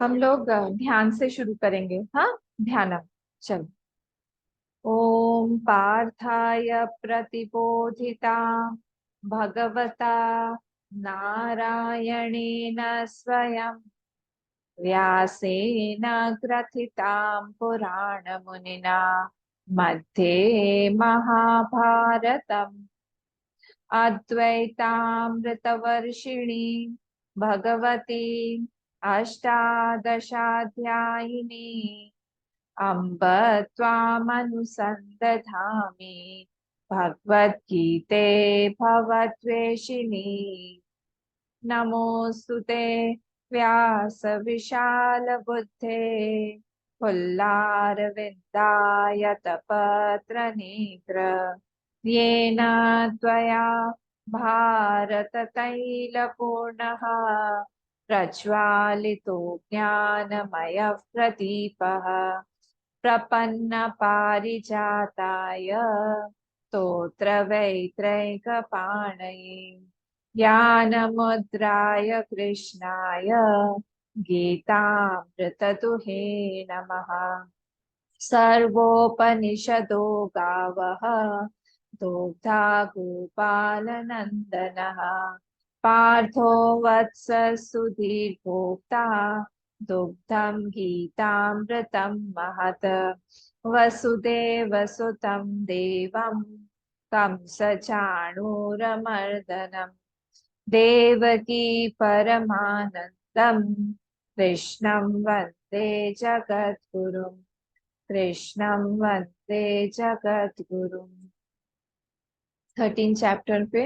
हम लोग ध्यान से शुरू करेंगे। हाँ, ध्यान। चल। ओम पार्थाय प्रतिबोधिता भगवता नारायणेन स्वयं व्यासेन ग्रथितां पुराणमुनिना मध्ये महाभारतम् अद्वैतामृतवर्षिणी भगवती अष्टादशाध्यायिनी अम्ब त्वामनुसन्दधामि भगवद्गीते भवद्वेषिणी नमोऽस्तु ते व्यास विशाल बुद्धे फुल्लारविन्दाय तपत्र नेत्र येन त्वया भारततैलपूर्णः प्रज्वालितो ज्ञानमयः प्रदीपः प्रपन्नपारिजाताय स्तोत्रवैत्रैकपाणये ज्ञानमुद्राय कृष्णाय गीतामृतदुहे नमः। सर्वोपनिषदो गावः दोग्धा गोपालनन्दनः पार्थो वत्स सुधीर्भोक्ता दुग्धं गीतामृतं महत् वसुदेवसुतं देवं कंसचाणूरमर्दनम् देवकी परमानन्दं कृष्णं वन्दे जगद्गुरुम् कृष्णं वन्दे जगद्गुरुम्। 13 चैप्टर पे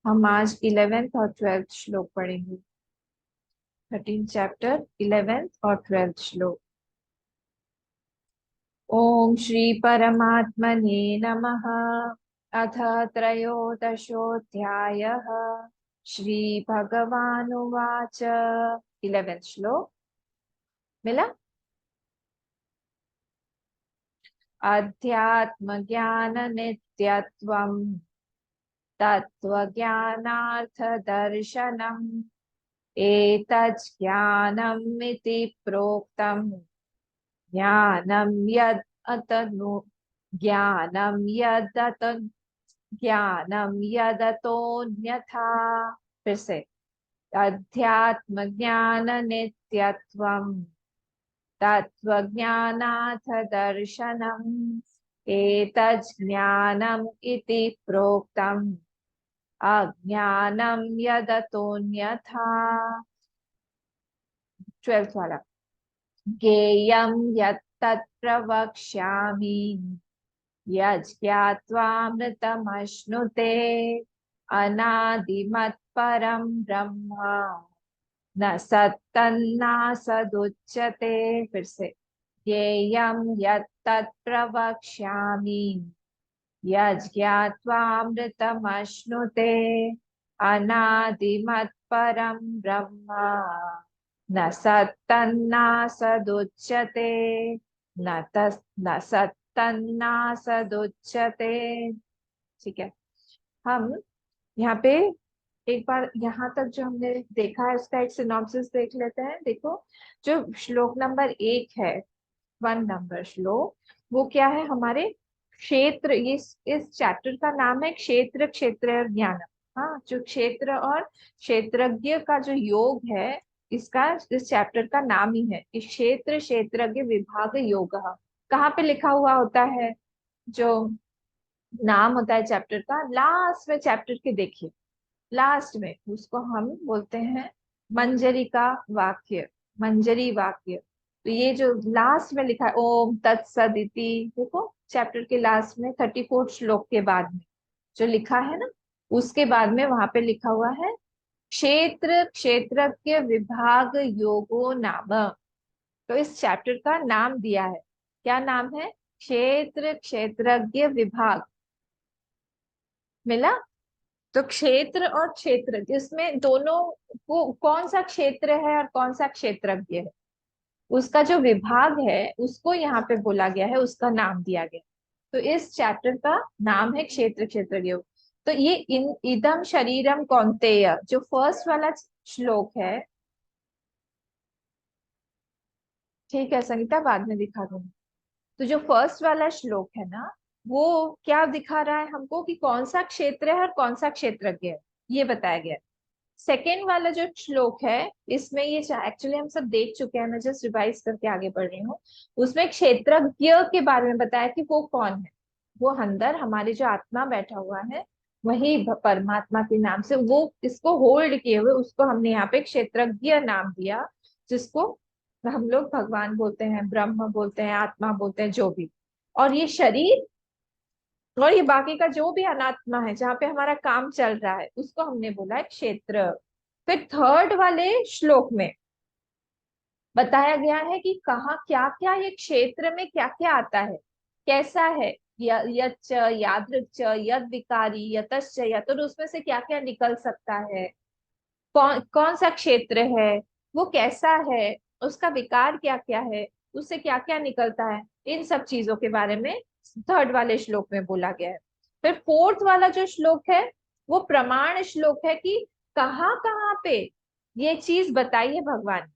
हम आज 11th और 12th श्लोक पढ़ेंगे। 13 चैप्टर 11th और 12th श्लोक। ओम श्री परमात्मने नमः। अथ त्रयोदशोऽध्यायः। श्री भगवानुवाच। 11th श्लोक मिला। अध्यात्मज्ञान नित्यत्वम् तत्त्वज्ञानार्थदर्शनम् एतज्ज्ञानम् इति प्रोक्तम् ज्ञानं यद् अतनु ज्ञानं यदत ज्ञानं यदतोऽन्यथा। फिर से। अध्यात्म ज्ञान नित्यत्वम् तत्त्वज्ञानाथ दर्शनम् एतज्ज्ञानम् इति प्रोक्तम् अज्ञानं यदतोऽन्यथा। 12th वाला। ज्ञेयं यत्तत् प्रवक्ष्यामि यज्ञात्वामृतमश्नुते अनादिमत्परं ब्रह्म न सत्तन्नासदुच्यते। फिर से। ज्ञेयं यत्तत् प्रवक्ष्यामि यज्ञात्वामृतमश्नुते अनादिमत्परं ब्रह्म न सत्तन्नासदुच्यते न सत्तन्नासदुच्यते। ठीक है। हम यहाँ पे एक बार यहाँ तक जो हमने देखा है उसका एक सिनॉप्सिस देख लेते हैं। देखो, जो श्लोक नंबर 1 है, 1 नंबर श्लोक, वो क्या है हमारे क्षेत्र। इस चैप्टर का नाम है क्षेत्र क्षेत्र और ज्ञान। हाँ, जो क्षेत्र और क्षेत्रज्ञ का जो योग है, इसका इस चैप्टर का नाम ही है कि क्षेत्र क्षेत्रज्ञ विभाग योग। कहाँ पे लिखा हुआ होता है? जो नाम होता है चैप्टर का, लास्ट में चैप्टर के देखिए, लास्ट में उसको हम बोलते हैं मंजरी का वाक्य, मंजरी वाक्य। तो ये जो लास्ट में लिखा है ओम तत्सदिति, देखो चैप्टर के लास्ट में 34 श्लोक के बाद में जो लिखा है ना, उसके बाद में वहां पे लिखा हुआ है क्षेत्र क्षेत्रज्ञ विभाग योगो नाम। तो इस चैप्टर का नाम दिया है, क्या नाम है? क्षेत्र क्षेत्रज्ञ विभाग। मिला। तो क्षेत्र और क्षेत्र, इसमें दोनों को कौन सा क्षेत्र है और कौन सा क्षेत्रज्ञ है, उसका जो विभाग है उसको यहाँ पे बोला गया है, उसका नाम दिया गया। तो इस चैप्टर का नाम है क्षेत्र क्षेत्रज्ञ। तो ये इन इदम शरीरम कौन्तेय जो फर्स्ट वाला श्लोक है, ठीक है संगीता, बाद में दिखा दूंगी। तो जो फर्स्ट वाला श्लोक है ना, वो क्या दिखा रहा है हमको कि कौन सा क्षेत्र है और कौन सा क्षेत्रज्ञ है, ये बताया गया है। सेकेंड वाला जो श्लोक है, इसमें ये एक्चुअली हम सब देख चुके हैं, मैं जस्ट रिवाइज करके आगे बढ़ रही हूँ। उसमें क्षेत्रज्ञ के बारे में बताया कि वो कौन है। वो अंदर हमारी जो आत्मा बैठा हुआ है, वही परमात्मा के नाम से वो इसको होल्ड किए हुए, उसको हमने यहाँ पे क्षेत्रज्ञ नाम दिया, जिसको हम लोग भगवान बोलते हैं, ब्रह्म बोलते हैं, आत्मा बोलते हैं, जो भी। और ये शरीर और ये बाकी का जो भी अनात्मा है, जहाँ पे हमारा काम चल रहा है, उसको हमने बोला है क्षेत्र। फिर थर्ड वाले श्लोक में बताया गया है कि कहाँ क्या क्या, ये क्षेत्र में क्या क्या आता है, कैसा है। यच्च, यादृक्च, यद विकारी, यतश्च, यतुर, उसमें से क्या क्या निकल सकता है, कौन कौन सा क्षेत्र है, वो कैसा है, उसका विकार क्या क्या है, उससे क्या क्या निकलता है, इन सब चीजों के बारे में थर्ड वाले श्लोक में बोला गया है। फिर फोर्थ वाला जो श्लोक है, वो प्रमाण श्लोक है कि कहाँ कहाँ पे ये चीज बताई है भगवान।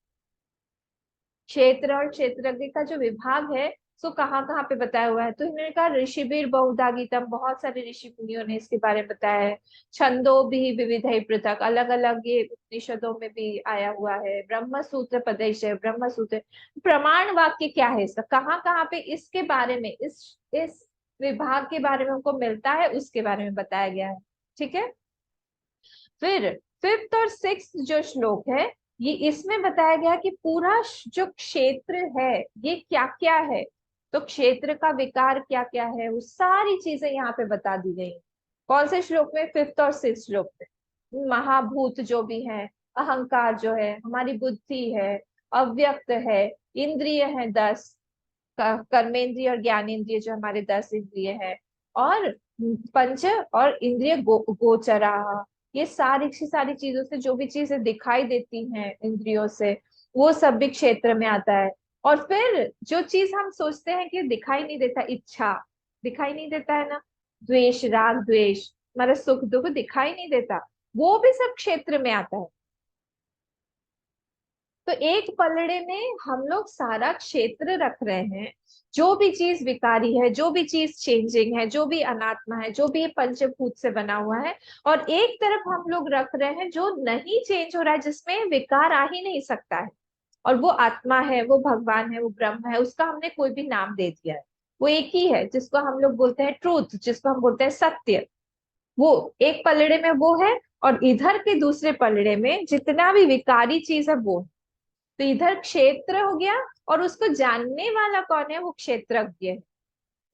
क्षेत्र और क्षेत्रज्ञ का जो विभाग है, सो कहाँ कहाँ पे बताया हुआ है। तो इन्होंने कहा ऋषिबीर बहुधा गीतम, बहुत सारे ऋषि मुनियों ने इसके बारे में बताया है। छंदो भी विविध पृथक, अलग अलग ये उपनिषदों में भी आया हुआ है। ब्रह्म सूत्र पदेश है, ब्रह्म सूत्र। प्रमाण वाक्य क्या है इसका, कहाँ कहाँ पे इसके बारे में, इस विभाग के बारे में हमको मिलता है, उसके बारे में बताया गया है। ठीक है। फिर फिफ्थ और सिक्स जो श्लोक है, ये इसमें बताया गया कि पूरा जो क्षेत्र है, ये क्या क्या है। तो क्षेत्र का विकार क्या क्या है, वो सारी चीजें यहाँ पे बता दी गई। कौन से श्लोक में, फिफ्थ और सिक्स श्लोक में। महाभूत जो भी है, अहंकार जो है, हमारी बुद्धि है, अव्यक्त है, इंद्रिय है 10, कर्मेंद्रिय और ज्ञानेंद्रिय जो हमारे 10 इंद्रिय है, और पंच और इंद्रिय गोचरा, ये सारी की सारी चीजों से जो भी चीजें दिखाई देती हैं इंद्रियों से, वो सब भी क्षेत्र में आता है। और फिर जो चीज हम सोचते हैं कि दिखाई नहीं देता, इच्छा, दिखाई नहीं देता है ना, द्वेष, राग द्वेष, हमारा सुख दुख दिखाई नहीं देता, वो भी सब क्षेत्र में आता है। तो एक पलड़े में हम लोग सारा क्षेत्र रख रहे हैं। जो भी चीज विकारी है, जो भी चीज चेंजिंग है, जो भी अनात्मा है, जो भी ये पंचभूत से बना हुआ है, और एक तरफ हम लोग रख रहे हैं जो नहीं चेंज हो रहा है, जिसमें विकार आ ही नहीं सकता है, और वो आत्मा है, वो भगवान है, वो ब्रह्म है, उसका हमने कोई भी नाम दे दिया है। वो एक ही है जिसको हम लोग बोलते हैं ट्रूथ, जिसको हम बोलते हैं सत्य। वो एक पलड़े में वो है, और इधर के दूसरे पलड़े में जितना भी विकारी चीज है वो है। तो इधर क्षेत्र हो गया, और उसको जानने वाला कौन है, वो क्षेत्रज्ञ है।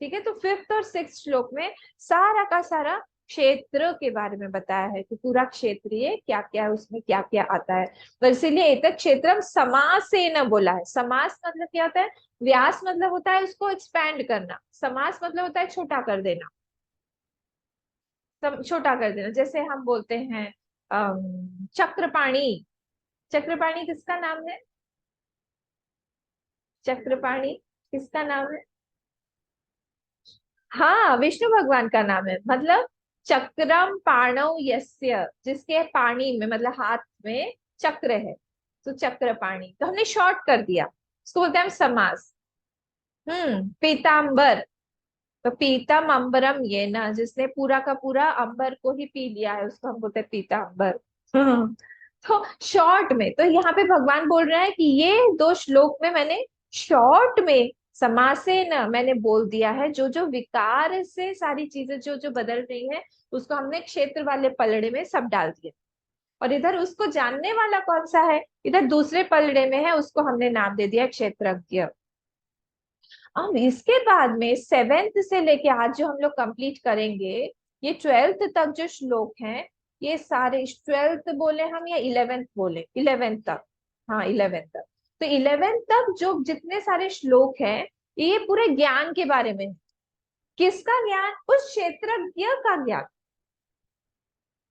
ठीक है। तो फिफ्थ और सिक्स श्लोक में सारा का सारा क्षेत्र के बारे में बताया है कि पूरा क्षेत्रीय क्या क्या है, उसमें क्या क्या आता है। तो इसीलिए एतत् क्षेत्रम समास से न बोला है। समास मतलब क्या होता है, व्यास मतलब होता है उसको एक्सपैंड करना, समास मतलब होता है छोटा कर देना। छोटा कर देना, जैसे हम बोलते हैं चक्रपाणी। चक्रपाणी किसका नाम है, चक्रपाणी किसका नाम है। हाँ, विष्णु भगवान का नाम है। मतलब चक्रम पाणौ यस्य, जिसके पाणी में मतलब हाथ में चक्र है, तो चक्र पाणी, तो हमने शॉर्ट कर दिया, उसको बोलते हैं हम समास। पीतांबर, तो पीतम अंबरम, ये ना जिसने पूरा का पूरा अंबर को ही पी लिया है, उसको हम बोलते हैं पीतांबर। तो शॉर्ट में, तो यहाँ पे भगवान बोल रहे हैं कि ये दो श्लोक में मैंने शॉर्ट में समासेन मैंने बोल दिया है, जो जो विकार से सारी चीजें जो जो बदल रही है, उसको हमने क्षेत्र वाले पलड़े में सब डाल दिया। और इधर उसको जानने वाला कौन सा है, इधर दूसरे पलड़े में है, उसको हमने नाम दे दिया क्षेत्रज्ञ। अब इसके बाद में सेवेंथ से लेके आज जो हम लोग कंप्लीट करेंगे, ये ट्वेल्थ तक जो श्लोक हैं, ये सारे ट्वेल्थ बोले हम या इलेवेंथ बोले, इलेवेंथ तक। हाँ, इलेवेंथ तक। तो इलेवेंथ तक जो जितने सारे श्लोक हैं, ये पूरे ज्ञान के बारे में है। किसका ज्ञान, उस क्षेत्रज्ञ का ज्ञान,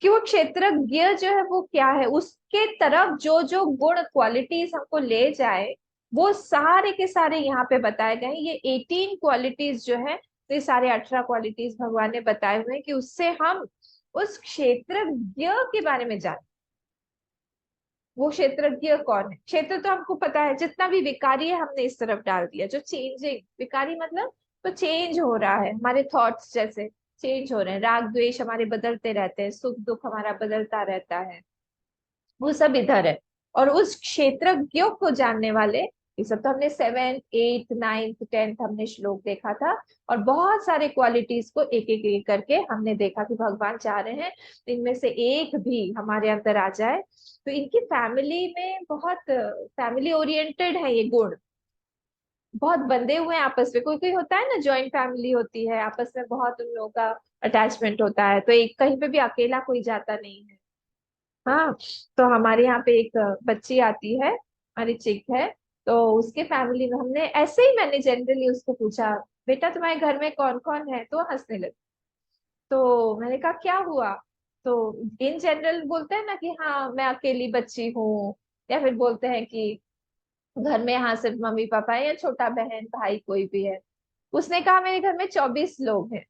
कि वो क्षेत्रज्ञ जो है वो क्या है, उसके तरफ जो जो गुण क्वालिटीज हमको ले जाए, वो सारे के सारे यहाँ पे बताए गए हैं। ये 18 क्वालिटीज जो है, तो ये सारे 18 क्वालिटीज भगवान ने बताए हुए हैं कि उससे हम उस क्षेत्रज्ञ के बारे में जाने। वो क्षेत्रज्ञ कौन है? क्षेत्र तो हमको पता है, जितना भी विकारी है हमने इस तरफ डाल दिया। जो चेंजिंग, विकारी मतलब तो चेंज हो रहा है, हमारे थॉट्स जैसे चेंज हो रहे हैं, राग द्वेष हमारे बदलते रहते हैं, सुख दुख हमारा बदलता रहता है, वो सब इधर है। और उस क्षेत्रज्ञों को जानने वाले, ये सब तो हमने 7th 8th 9th 10th हमने श्लोक देखा था। और बहुत सारे क्वालिटीज को एक एक एक करके हमने देखा कि भगवान चाह रहे हैं इनमें से एक भी हमारे अंदर आ जाए। तो इनकी फैमिली में बहुत फैमिली ओरिएंटेड है ये गुण, बहुत बंधे हुए हैं आपस में। कोई कोई होता है ना, जॉइंट फैमिली होती है, आपस में बहुत उन लोगों का अटैचमेंट होता है, तो एक कहीं पे भी अकेला कोई जाता नहीं है। हाँ, तो हमारे यहाँ पे एक बच्ची आती है, हमारी चिक है। तो उसके फैमिली में हमने ऐसे ही, मैंने जनरली उसको पूछा, बेटा तुम्हारे घर में कौन कौन है, तो हंसने लगी। तो मैंने कहा क्या हुआ? तो इन जनरल बोलते हैं ना कि हाँ मैं अकेली बच्ची हूँ, या फिर बोलते हैं कि घर में हाँ सिर्फ मम्मी पापा है, या छोटा बहन भाई कोई भी है। उसने कहा मेरे घर में 24 लोग हैं।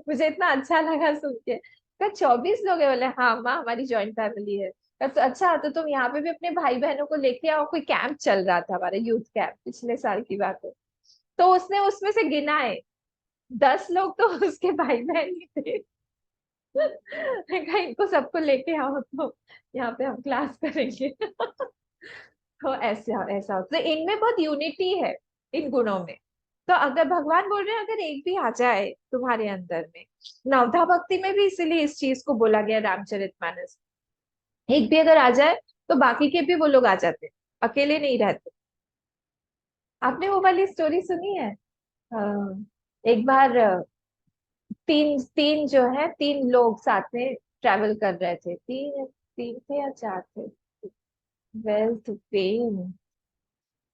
मुझे इतना अच्छा लगा सुन के। कहा 24 लोग है? बोले हाँ माँ हमारी जॉइंट फैमिली है। कहा तो अच्छा, तो तुम यहाँ पे भी अपने भाई बहनों को लेके आओ, कोई कैंप चल रहा था हमारा, यूथ कैंप, पिछले साल की बात है। तो उसने उसमें से गिनाए 10 लोग तो उसके भाई बहन ही थे। मैंने कहा इनको सबको लेके आओ तो यहाँ पे हम क्लास करेंगे। तो ऐसा ऐसा होता है। तो इनमें बहुत यूनिटी है, इन गुणों में। तो अगर भगवान बोल रहे हैं अगर एक भी आ जाए तुम्हारे अंदर में, नवधा भक्ति में भी इसीलिए इस चीज को बोला गया रामचरितमानस, एक भी अगर आ जाए तो बाकी के भी वो लोग आ जाते हैं, अकेले नहीं रहते। आपने वो वाली स्टोरी सुनी है? एक बार तीन तीन जो है, 3 लोग साथ में ट्रैवल कर रहे थे, तीन तीन थे या चार थे, वेल्थ फेम,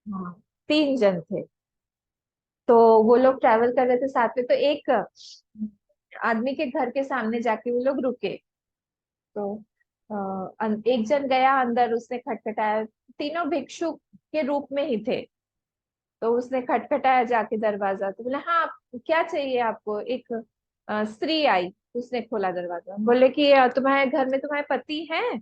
हाँ 3 जन थे। तो वो लोग ट्रैवल कर रहे थे साथ में, तो एक आदमी के घर के सामने जाके वो लोग रुके। तो एक जन गया अंदर, उसने खटखटाया, तीनों भिक्षु के रूप में ही थे। तो उसने खटखटाया जाके दरवाजा, तो बोले हाँ क्या चाहिए आपको? एक स्त्री आई, उसने खोला दरवाजा, बोले कि तुम्हारे घर में तुम्हारे पति हैं,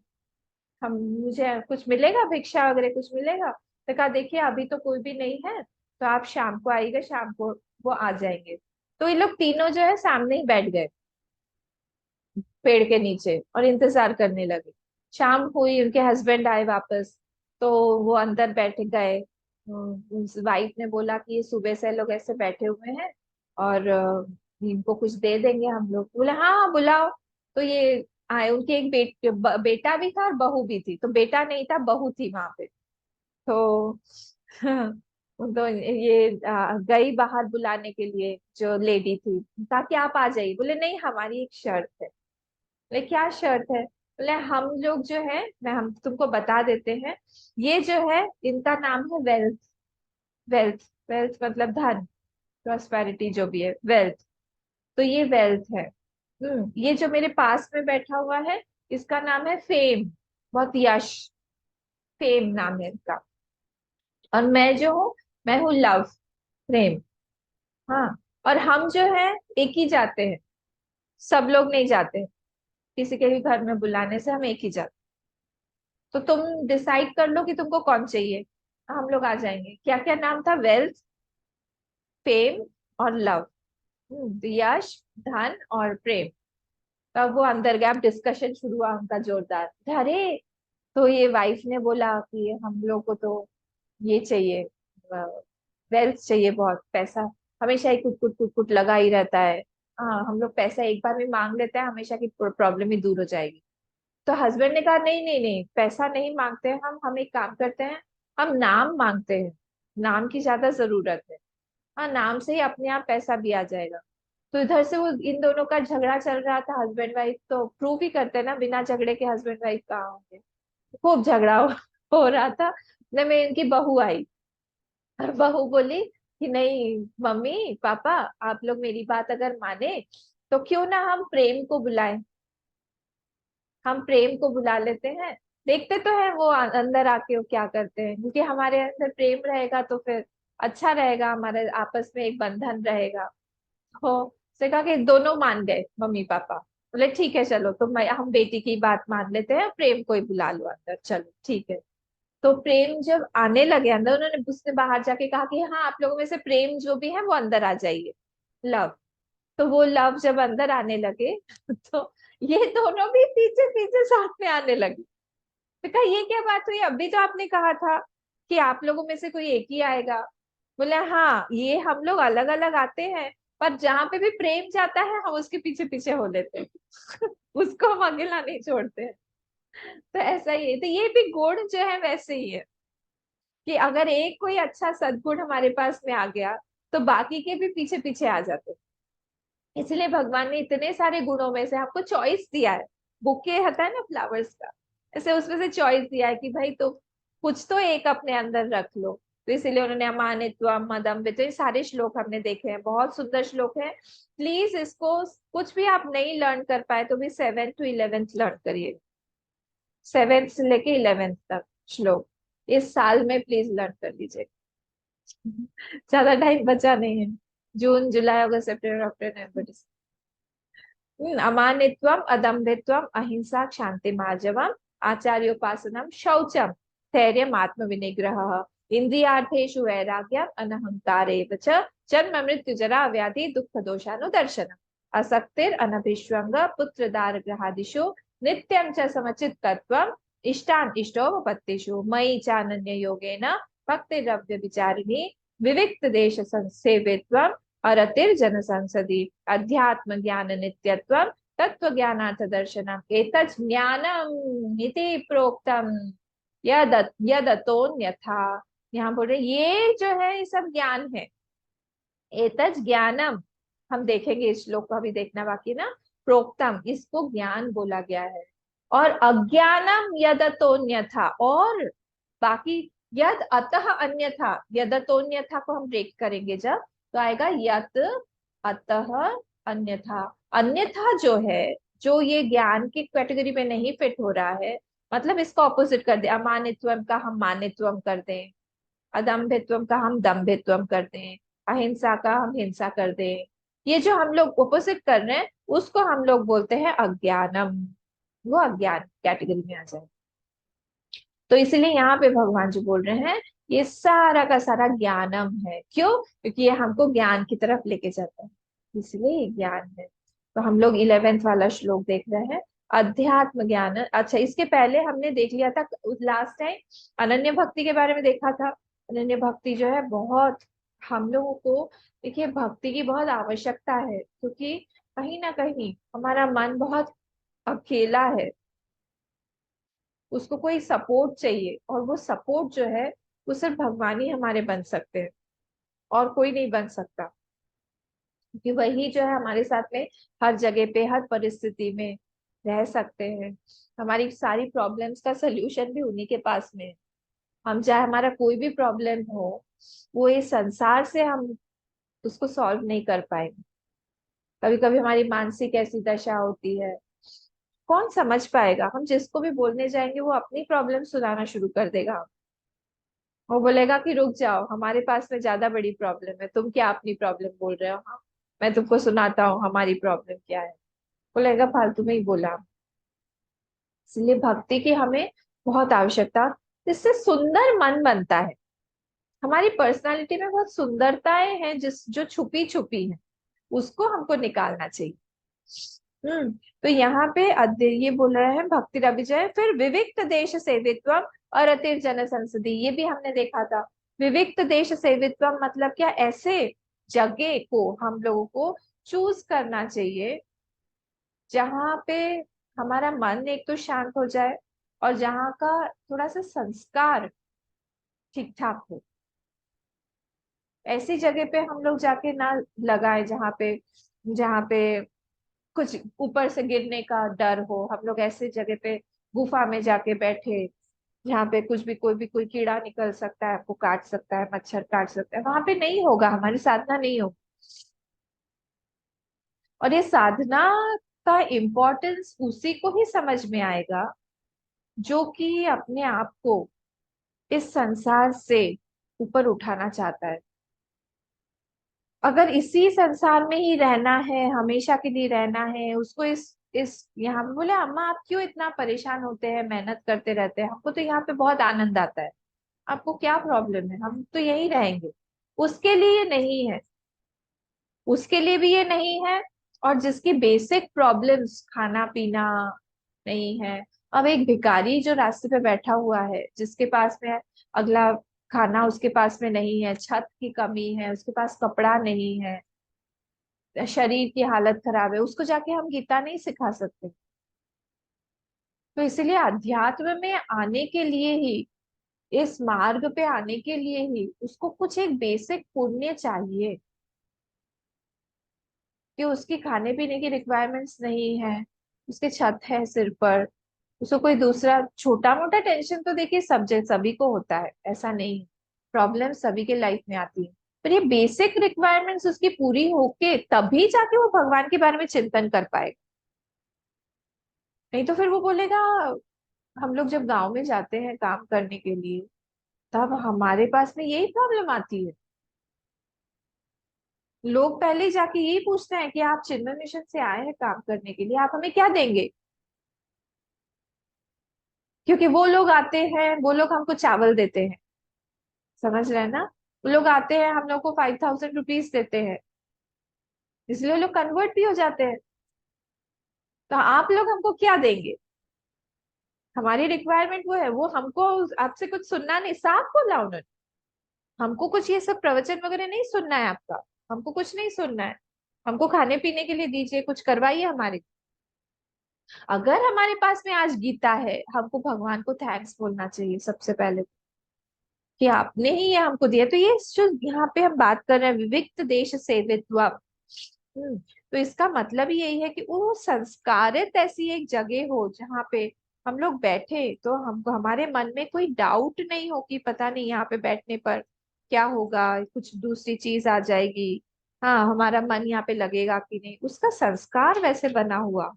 हम मुझे कुछ मिलेगा, भिक्षा वगैरह कुछ मिलेगा? तो कहा देखिए अभी तो कोई भी नहीं है, तो आप शाम को आइएगा, शाम को वो आ जाएंगे। तो ये लोग तीनों जो है सामने ही बैठ गए पेड़ के नीचे और इंतजार करने लगे। शाम हुई, उनके हस्बैंड आए वापस, तो वो अंदर बैठ गए। उस वाइफ ने बोला कि ये सुबह से लोग ऐसे बैठे हुए हैं और इनको कुछ दे देंगे हम लोग। बोले हाँ हाँ बुलाओ। तो ये आए, उनके एक बेटा भी था और बहू भी थी, तो बेटा नहीं था, बहू थी वहां पे। तो तो ये गई बाहर बुलाने के लिए जो लेडी थी, कहा कि आप आ जाइए। बोले नहीं हमारी एक शर्त है। बोले क्या शर्त है? बोले हम लोग जो है, मैं हम तुमको बता देते हैं, ये जो है इनका नाम है वेल्थ। वेल्थ, वेल्थ मतलब धन, प्रॉस्पेरिटी जो भी है, वेल्थ। तो ये वेल्थ है। ये जो मेरे पास में बैठा हुआ है, इसका नाम है फेम, बहुत यश, फेम नाम है इसका। और मैं जो हूँ, मैं हूँ लव, प्रेम। हाँ, और हम जो है एक ही जाते हैं, सब लोग नहीं जाते, किसी के भी घर में बुलाने से हम एक ही जाते। तो तुम डिसाइड कर लो कि तुमको कौन चाहिए, हम लोग आ जाएंगे। क्या क्या नाम था? वेल्थ, फेम और लव। यश, धन और प्रेम। तब वो अंदर गया, अब डिस्कशन शुरू हुआ उनका जोरदार। अरे, तो ये वाइफ ने बोला कि हम लोग को तो ये चाहिए, वेल्थ चाहिए, बहुत पैसा, हमेशा ही कुट कुट कुट कुट लगा ही रहता है। हाँ हम लोग पैसा एक बार में मांग लेते हैं, हमेशा की प्रॉब्लम ही दूर हो जाएगी। तो हस्बैंड ने कहा नहीं नहीं नहीं, पैसा नहीं मांगते हैं हम एक काम करते हैं, हम नाम मांगते हैं, नाम की ज्यादा जरूरत है। हाँ नाम से ही अपने आप पैसा भी आ जाएगा। तो इधर से वो इन दोनों का झगड़ा चल रहा था, हस्बैंड वाइफ, तो प्रूव ही करते हैं ना, बिना झगड़े के हस्बैंड वाइफ कहाँ होंगे। खूब झगड़ा हो रहा था न, में इनकी बहू आई और बहू बोली कि नहीं मम्मी पापा, आप लोग मेरी बात अगर माने तो क्यों ना हम प्रेम को बुलाएं, हम प्रेम को बुला लेते हैं, देखते तो है वो अंदर आके वो क्या करते हैं, क्योंकि हमारे अंदर प्रेम रहेगा तो फिर अच्छा रहेगा, हमारे आपस में एक बंधन रहेगा। हो, उसने कहा कि दोनों मान गए मम्मी पापा। बोले ठीक है चलो, तो मैं हम बेटी की बात मान लेते हैं, प्रेम को ही बुला लो अंदर, चलो ठीक है। तो प्रेम जब आने लगे अंदर, उन्होंने उसने बाहर जाके कहा कि हाँ आप लोगों में से प्रेम जो भी है वो अंदर आ जाइए, लव। तो वो लव जब अंदर आने लगे तो ये दोनों भी पीछे पीछे साथ में आने लगे। तो कहा ये क्या बात हुई, अभी तो आपने कहा था कि आप लोगों में से कोई एक ही आएगा। बोले हाँ ये हम लोग अलग अलग आते हैं, पर जहां पे भी प्रेम जाता है हम उसके पीछे पीछे हो लेते हैं उसको हम अकेला नहीं छोड़ते हैं। तो ऐसा ही है, तो ये भी गुण जो है वैसे ही है कि अगर एक कोई अच्छा सद्गुण हमारे पास में आ गया तो बाकी के भी पीछे पीछे आ जाते हैं। इसलिए भगवान ने इतने सारे गुणों में से आपको चॉइस दिया है। बुके होता है ना फ्लावर्स का, ऐसे उसमें से चॉइस दिया है कि भाई तो कुछ तो एक अपने अंदर रख लो। तो इसीलिए उन्होंने अमानित्वम मदम्ब, तो ये सारे श्लोक हमने देखे हैं, बहुत सुंदर श्लोक है। प्लीज इसको, कुछ भी आप नहीं लर्न कर पाए तो भी 7th to 11th लर्न करिए, 7th से लेके 11th तक श्लोक इस साल में प्लीज लर्न कर लीजिए। ज्यादा टाइम बचा नहीं है, जून जुलाई अगस्त सितंबर अक्टूबर नवंबर दिसंबर। अमानित्वम अदम्भित्वम अहिंसा क्षांति मार्जवम आचार्योपासनम शौचम धैर्यम आत्म विनिग्रह इंद्रियार्थेषु वैराग्यम अनहंकार एव च जन्म मृत्यु जरा व्याधि दुख दोषानुदर्शनम असक्तिर अनभिष्वंग पुत्र दार ग्रहादिषु नित्यं च समचित्तत्वम इष्टान इष्टोपपत्तिषु मयि चानन्य योगेन भक्तिरव्य विचारिणी विविक्त देश संसेवित्वम अरतिर्जन संसदि अध्यात्म ज्ञान नित्यत्वम तत्व ज्ञानार्थ दर्शनम एतत् ज्ञानम इति प्रोक्तम यद यदतोन्यथा। यहाँ बोल रहे ये जो है ये सब ज्ञान है, एतत् ज्ञानम, हम देखेंगे इस श्लोक को, अभी देखना बाकी ना। प्रोक्तम, इसको ज्ञान बोला गया है। और अज्ञानम यदतोन्यथा, और बाकी यद अतः अन्यथा, यदतोन्यथा को हम ब्रेक करेंगे जब, तो आएगा यत अतः अन्यथा। अन्यथा जो है, जो ये ज्ञान की कैटेगरी में नहीं फिट हो रहा है, मतलब इसका ऑपोजिट कर दे, अमानित्वम का हम मानित्वम कर दें, अदम्भित्वम का हम दम्भित्वम कर दें, अहिंसा का हम हिंसा कर दें, ये जो हम लोग ऑपोजिट कर रहे हैं उसको हम लोग बोलते हैं अज्ञानम। वो अज्ञान कैटेगरी में आ जाए। तो इसलिए यहाँ पे भगवान जी बोल रहे हैं ये सारा का सारा ज्ञानम है, क्यों, क्योंकि ये हमको ज्ञान की तरफ लेके जाता है, इसलिए ये ज्ञान है। तो हम लोग 11th वाला श्लोक देख रहे हैं, अध्यात्म ज्ञान। अच्छा, इसके पहले हमने देख लिया था लास्ट टाइम, अनन्य भक्ति के बारे में देखा था। अनन्य भक्ति जो है बहुत हम लोगों को, देखिए भक्ति की बहुत आवश्यकता है, क्योंकि कहीं ना कहीं हमारा मन बहुत अकेला है, उसको कोई सपोर्ट चाहिए, और वो सपोर्ट जो है वो सिर्फ भगवान ही हमारे बन सकते हैं, और कोई नहीं बन सकता, क्योंकि वही जो है हमारे साथ में हर जगह पे हर परिस्थिति में रह सकते हैं। हमारी सारी प्रॉब्लम्स का सल्यूशन भी उन्हीं के पास में है। हम चाहे हमारा कोई भी प्रॉब्लम हो, वो इस संसार से हम उसको सॉल्व नहीं कर पाएंगे। कभी कभी हमारी मानसिक ऐसी दशा होती है, कौन समझ पाएगा, हम जिसको भी बोलने जाएंगे वो अपनी प्रॉब्लम सुनाना शुरू कर देगा। वो बोलेगा कि रुक जाओ, हमारे पास में ज्यादा बड़ी प्रॉब्लम है, तुम क्या अपनी प्रॉब्लम बोल रहे हो, हाँ मैं तुमको सुनाता हूँ हमारी प्रॉब्लम क्या है। बोलेगा फालतू में ही बोला। इसलिए भक्ति की हमें बहुत आवश्यकता, इससे सुंदर मन बनता है। हमारी पर्सनालिटी में बहुत सुंदरताएं हैं जिस जो छुपी छुपी हैं, उसको हमको निकालना चाहिए। हम्म। तो यहाँ पे ये बोल रहे हैं भक्ति रविजय, फिर विविक्त देश सेवित्वम और अतिर जन संसदि, ये भी हमने देखा था। विविक्त देश सेवित्वम मतलब क्या, ऐसे जगह को हम लोगों को चूज करना चाहिए जहाँ पे हमारा मन एक तो शांत हो जाए, और जहाँ का थोड़ा सा संस्कार ठीक ठाक हो। ऐसी जगह पे हम लोग जाके ना लगाए जहाँ पे कुछ ऊपर से गिरने का डर हो, हम लोग ऐसे जगह पे गुफा में जाके बैठे जहाँ पे कुछ भी कोई भी कोई कीड़ा निकल सकता है, आपको काट सकता है, मच्छर काट सकता है, वहां पे नहीं होगा, हमारी साधना नहीं होगी। और ये साधना का इम्पोर्टेंस उसी को ही समझ में आएगा जो कि अपने आप को इस संसार से ऊपर उठाना चाहता है। अगर इसी संसार में ही रहना है, हमेशा के लिए रहना है, उसको इस इस यहाँ पे बोले अम्मा आप क्यों इतना परेशान होते हैं, मेहनत करते रहते हैं, हमको तो यहाँ पे बहुत आनंद आता है, आपको क्या प्रॉब्लम है, हम तो यहीं रहेंगे। उसके लिए ये नहीं है, उसके लिए भी ये नहीं है। और जिसकी बेसिक प्रॉब्लम्स खाना पीना नहीं है, अब एक भिखारी जो रास्ते पे बैठा हुआ है, जिसके पास में अगला खाना उसके पास में नहीं है, छत की कमी है, उसके पास कपड़ा नहीं है, शरीर की हालत खराब है, उसको जाके हम गीता नहीं सिखा सकते। तो इसलिए अध्यात्म में आने के लिए ही, इस मार्ग पे आने के लिए ही उसको कुछ एक बेसिक पुण्य चाहिए, कि उसकी खाने पीने की रिक्वायरमेंट्स नहीं है, उसके छत है सिर पर, उसको कोई दूसरा छोटा मोटा टेंशन तो देखिए सब सभी को होता है, ऐसा नहीं, प्रॉब्लम सभी के लाइफ में आती है, पर ये बेसिक रिक्वायरमेंट्स उसकी पूरी होके तभी जाके वो भगवान के बारे में चिंतन कर पाएगा। नहीं तो फिर वो बोलेगा, हम लोग जब गांव में जाते हैं काम करने के लिए, तब हमारे पास में यही प्रॉब्लम आती है। लोग पहले जाके यही पूछते हैं कि आप चिन्मय मिशन से आए हैं काम करने के लिए, आप हमें क्या देंगे। क्योंकि वो लोग आते हैं, वो लोग हमको चावल देते हैं, समझ रहे हैं ना, वो लोग आते हैं हम लोग को 5,000 रुपीज देते हैं, इसलिए वो लोग कन्वर्ट भी हो जाते हैं। तो आप लोग हमको क्या देंगे, हमारी रिक्वायरमेंट वो है, वो हमको आपसे कुछ सुनना नहीं, साफ बोला उन्होंने, हमको कुछ ये सब प्रवचन वगैरह नहीं सुनना है आपका, हमको कुछ नहीं सुनना है, हमको खाने पीने के लिए दीजिए, कुछ करवाइए हमारे। अगर हमारे पास में आज गीता है, हमको भगवान को थैंक्स बोलना चाहिए सबसे पहले, कि आपने ही ये हमको दिया। तो ये जो यहाँ पे हम बात कर रहे हैं विविक्त देश सेवित्व, तो इसका मतलब यही है कि वो संस्कारित ऐसी एक जगह हो जहाँ पे हम लोग बैठे तो हमको हमारे मन में कोई डाउट नहीं हो कि पता नहीं यहाँ पे बैठने पर क्या होगा, कुछ दूसरी चीज आ जाएगी, हाँ हमारा मन यहाँ पे लगेगा कि नहीं, उसका संस्कार वैसे बना हुआ।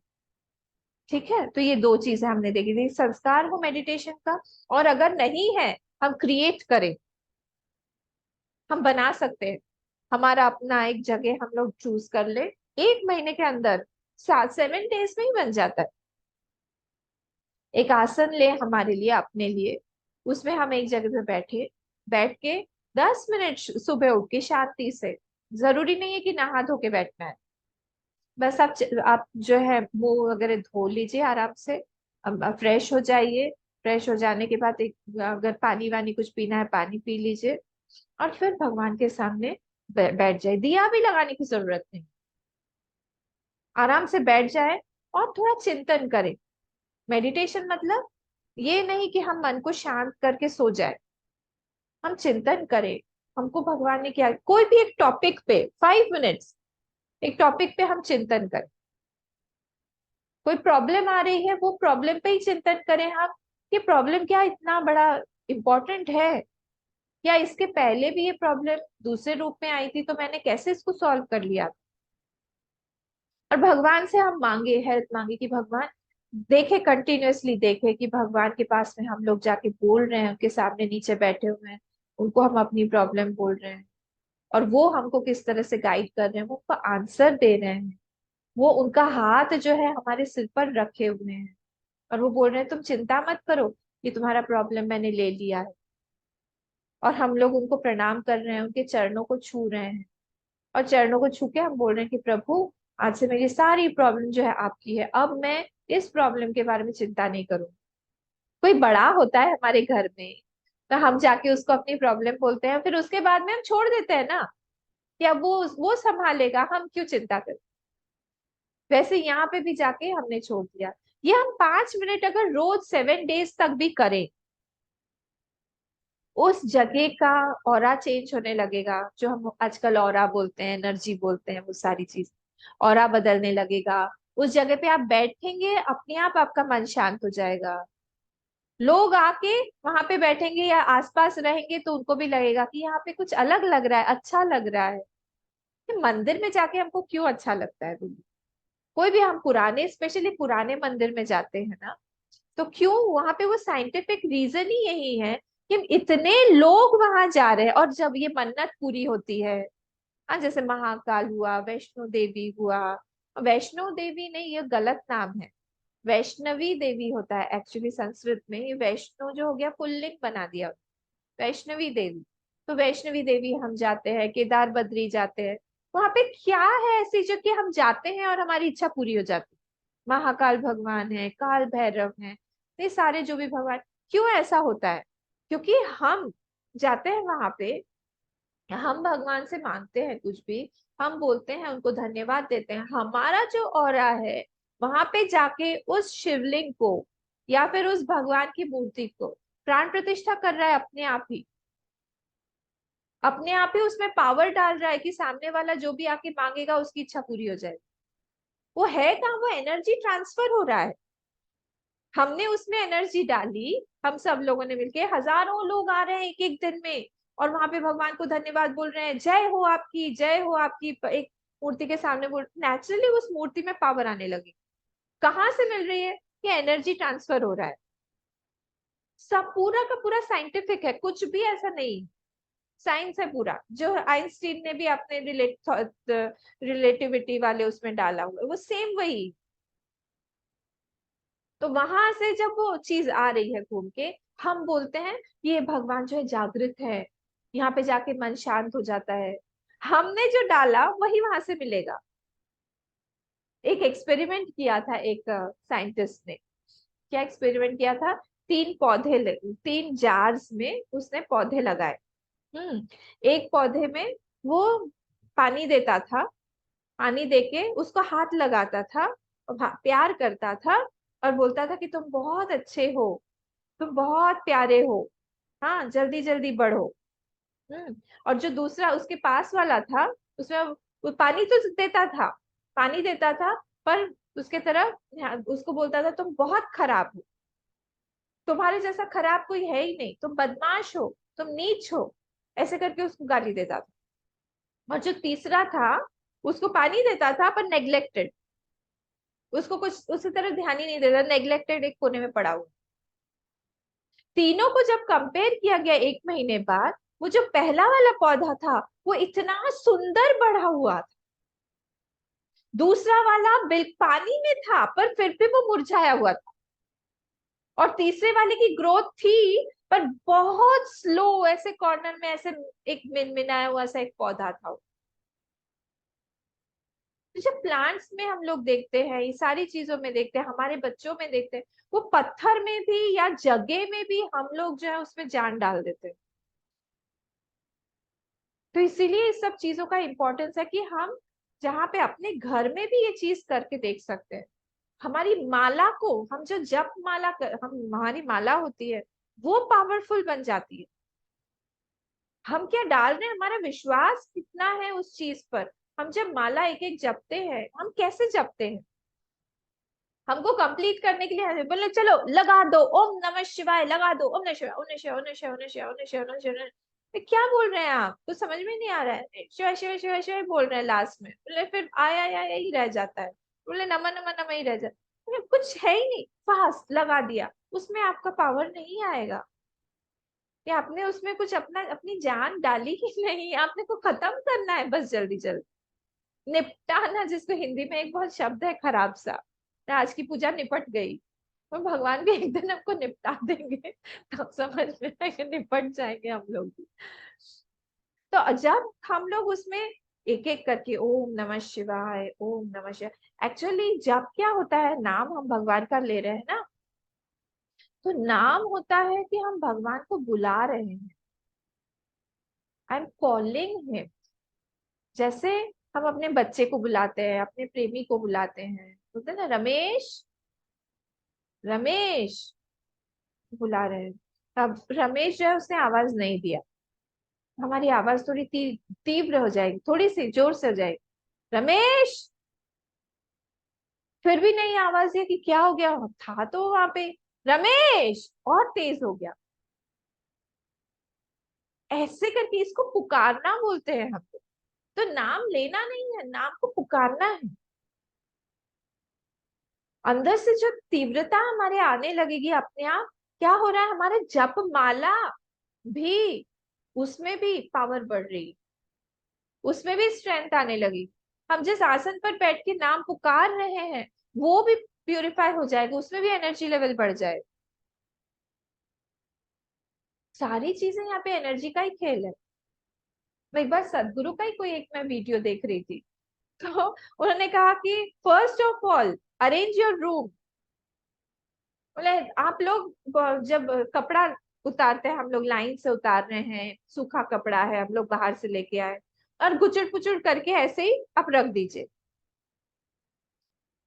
ठीक है, तो ये दो चीजें हमने देखी थी, संस्कार हो मेडिटेशन का, और अगर नहीं है हम क्रिएट करें, हम बना सकते हैं, हमारा अपना एक जगह हम लोग चूज कर ले, 1 महीने के अंदर 7 7 डेज में ही बन जाता है। एक आसन ले हमारे लिए अपने लिए, उसमें हम एक जगह पे बैठे, बैठ के 10 मिनट सुबह उठ के शांति से, जरूरी नहीं है कि नहा धो के बैठना है, बस आप जो है मुंह वगैरह धो लीजिए आराम से, अब फ्रेश हो जाइए, फ्रेश हो जाने के बाद एक अगर पानी वानी कुछ पीना है पानी पी लीजिए, और फिर भगवान के सामने बैठ जाए, दिया भी लगाने की जरूरत नहीं, आराम से बैठ जाए और थोड़ा चिंतन करें। मेडिटेशन मतलब ये नहीं कि हम मन को शांत करके सो जाए, हम चिंतन करें, हमको भगवान ने क्या, कोई भी एक टॉपिक पे 5 मिनट्स, एक टॉपिक पे हम चिंतन करें, कोई प्रॉब्लम आ रही है वो प्रॉब्लम पे ही चिंतन करें हम, कि प्रॉब्लम क्या इतना बड़ा इम्पोर्टेंट है, या इसके पहले भी ये प्रॉब्लम दूसरे रूप में आई थी तो मैंने कैसे इसको सॉल्व कर लिया। और भगवान से हम मांगे, हेल्प मांगे कि भगवान देखे, कंटिन्यूअसली देखे कि भगवान के पास में हम लोग जाके बोल रहे हैं, उनके सामने नीचे बैठे हुए हैं, उनको हम अपनी प्रॉब्लम बोल रहे हैं, और वो हमको किस तरह से गाइड कर रहे हैं, वो उसका आंसर दे रहे हैं, वो उनका हाथ जो है हमारे सिर पर रखे हुए हैं, और वो बोल रहे हैं तुम चिंता मत करो, कि तुम्हारा प्रॉब्लम मैंने ले लिया है। और हम लोग उनको प्रणाम कर रहे हैं, उनके चरणों को छू रहे हैं, और चरणों को छू के हम बोल रहे हैं कि प्रभु आज से मेरी सारी प्रॉब्लम जो है आपकी है, अब मैं इस प्रॉब्लम के बारे में चिंता नहीं करूँ। कोई बड़ा होता है हमारे घर में, तो हम जाके उसको अपनी प्रॉब्लम बोलते हैं, फिर उसके बाद में हम छोड़ देते हैं ना, कि अब वो संभालेगा, हम क्यों चिंता करें। वैसे यहाँ पे भी जाके हमने छोड़ दिया। ये हम 5 मिनट अगर रोज 7 डेज तक भी करें, उस जगह का ऑरा चेंज होने लगेगा, जो हम आजकल ऑरा बोलते हैं, एनर्जी बोलते हैं, वो सारी चीज ऑरा बदलने लगेगा। उस जगह पे आप बैठेंगे, अपने आप आपका मन शांत हो जाएगा, लोग आके वहां पे बैठेंगे या आसपास रहेंगे तो उनको भी लगेगा कि यहाँ पे कुछ अलग लग रहा है, अच्छा लग रहा है। कि मंदिर में जाके हमको क्यों अच्छा लगता है दीदी, कोई भी हम पुराने, स्पेशली पुराने मंदिर में जाते हैं ना, तो क्यों वहां पे वो साइंटिफिक रीजन ही यही है कि इतने लोग वहां जा रहे हैं, और जब ये मन्नत पूरी होती है, हाँ जैसे महाकाल हुआ, वैष्णो देवी हुआ, वैष्णो देवी नहीं, ये गलत नाम है। वैष्णवी देवी होता है एक्चुअली संस्कृत में। ये वैष्णो जो हो गया पुल्लिंग बना दिया, वैष्णवी देवी। तो वैष्णवी देवी हम जाते हैं, केदार बद्री जाते हैं। वहां पे क्या है ऐसी जो कि हम जाते हैं और हमारी इच्छा पूरी हो जाती है? महाकाल भगवान है, काल भैरव है, ये सारे जो भी भगवान। क्यों ऐसा होता है? क्योंकि हम जाते हैं वहां पे, हम भगवान से मांगते हैं कुछ भी, हम बोलते हैं, उनको धन्यवाद देते हैं, हमारा जो ऑरा है वहां पे जाके उस शिवलिंग को या फिर उस भगवान की मूर्ति को प्राण प्रतिष्ठा कर रहा है अपने आप ही। अपने आप ही उसमें पावर डाल रहा है कि सामने वाला जो भी आके मांगेगा उसकी इच्छा पूरी हो जाए। वो है कहाँ? वो एनर्जी ट्रांसफर हो रहा है। हमने उसमें एनर्जी डाली, हम सब लोगों ने मिलके, हजारों लोग आ रहे हैं एक एक दिन में, और वहां पे भगवान को धन्यवाद बोल रहे हैं, जय हो आपकी, जय हो आपकी। एक मूर्ति के सामने बोल, नेचुरली उस मूर्ति में पावर आने लगी। कहाँ से मिल रही है? ये एनर्जी ट्रांसफर हो रहा है। सब पूरा का पूरा साइंटिफिक है, कुछ भी ऐसा नहीं। साइंस है पूरा, जो आइंस्टीन ने भी अपने रिलेटिविटी वाले उसमें डाला हुआ है, वो सेम वही। तो वहां से जब वो चीज आ रही है घूम के, हम बोलते हैं ये भगवान जो है जागृत है, यहाँ पे जाके मन शांत हो जाता है। हमने जो डाला वही वहां से मिलेगा। एक एक्सपेरिमेंट किया था एक साइंटिस्ट ने। क्या एक्सपेरिमेंट किया था? तीन जार्स में उसने पौधे लगाए। एक पौधे में वो पानी देता था, पानी देके उसको हाथ लगाता था और प्यार करता था, और बोलता था कि तुम बहुत अच्छे हो, तुम बहुत प्यारे हो, हाँ जल्दी जल्दी बढ़ो। हम्म और जो दूसरा उसके पास वाला था, उसमें वो पानी तो देता था, पानी देता था, पर उसके तरफ उसको बोलता था तुम बहुत खराब हो, तुम्हारे जैसा खराब कोई है ही नहीं, तुम बदमाश हो, तुम नीच हो, ऐसे करके उसको गाली देता था। और जो तीसरा था, उसको पानी देता था पर नेग्लेक्टेड, उसको कुछ उसकी तरफ ध्यान ही नहीं देता, नेग्लेक्टेड, एक कोने में पड़ा हुआ। तीनों को जब कंपेयर किया गया एक महीने बाद, वो जो पहला वाला पौधा था वो इतना सुंदर बढ़ा हुआ था। दूसरा वाला बिल पानी में था पर फिर भी वो मुरझाया हुआ था। और तीसरे वाले की ग्रोथ थी पर बहुत स्लो, ऐसे कॉर्नर में ऐसे एक मिनमिनाया हुआ सा एक पौधा था वो। तो जब प्लांट्स में हम लोग देखते हैं, ये सारी चीजों में देखते हैं, हमारे बच्चों में देखते हैं, वो पत्थर में भी या जगह में भी हम लोग जो है उसमें जान डाल देते हैं। तो इसीलिए इस सब चीजों का इम्पोर्टेंस है कि हम जहाँ पे अपने घर में भी ये चीज करके देख सकते हैं। हमारी माला को हम जो जप माला हम हमारी माला होती है वो पावरफुल बन जाती है। हम क्या डाल रहे हैं, हमारा विश्वास कितना है उस चीज पर। हम जब माला एक एक जपते हैं, हम कैसे जपते हैं? हमको कंप्लीट करने के लिए हमें बोले चलो लगा दो ओम नमः शिवाय, लगा दो ओम नमः शिवाय, ओम नमः शिवाय, ओम नमः शिवाय, ओम नमः शिवाय, ओम नमः शिवाय, ओम नमः शिवाय। ये क्या बोल रहे हैं आप? कुछ समझ में नहीं आ रहा है। शिवाय शिवाय शिवाय शिवाय बोल रहे हैं लास्ट में, बोले फिर आया आया ही रह जाता है, बोले नमः नमः नमः ही रह जाता है, कुछ है ही नहीं। फास्ट लगा दिया, उसमें आपका पावर नहीं आएगा। ये आपने उसमें कुछ अपना अपनी जान डाली ही नहीं, आपने को खत्म करना है बस जल्दी जल्दी निपटाना, जिसको हिंदी में एक बहुत शब्द है खराब सा, आज की पूजा निपट गई। तो भगवान भी एक दिन हमको निपटा देंगे, तब समझ में आएगा, निपट जाएंगे हम लोग भी। तो जब हम लोग उसमें एक एक करके ओम नमः शिवाय, ओम नमः शिवाय, एक्चुअली जब क्या होता है, नाम हम भगवान का ले रहे हैं ना, तो नाम होता है कि हम भगवान को बुला रहे हैं। I am calling him. जैसे हम अपने बच्चे को बुलाते हैं, अपने प्रेमी को बुलाते हैं, बोलते हैं ना रमेश, रमेश, बुला रहे हैं। अब रमेश जो है उसने आवाज नहीं दिया, हमारी आवाज थोड़ी तीव्र हो जाएगी, थोड़ी सी जोर से हो जाएगी, रमेश। फिर भी नहीं आवाज दिया कि क्या हो गया, था तो वहां पे, रमेश, और तेज हो गया। ऐसे करके इसको पुकारना बोलते हैं हम लोग। तो नाम लेना नहीं है, नाम को पुकारना है। अंदर से जो तीव्रता हमारे आने लगेगी अपने आप, क्या हो रहा है, हमारे जप माला भी, उसमें भी पावर बढ़ रही, उसमें भी स्ट्रेंथ आने लगी। हम जिस आसन पर बैठ के नाम पुकार रहे हैं वो भी प्यूरिफाई हो जाएगा, उसमें भी एनर्जी लेवल बढ़ जाए। सारी चीजें यहाँ पे एनर्जी का ही खेल है। मैं एक बार सदगुरु का ही कोई एक मैं वीडियो देख रही थी, तो उन्होंने कहा कि first of all arrange your room. बोले आप लोग जब कपड़ा उतारते हैं, हम लोग लाइन से उतार रहे हैं, सूखा कपड़ा है हम लोग बाहर से लेके आए, और गुचड़ पुचड़ करके ऐसे ही आप रख दीजिए।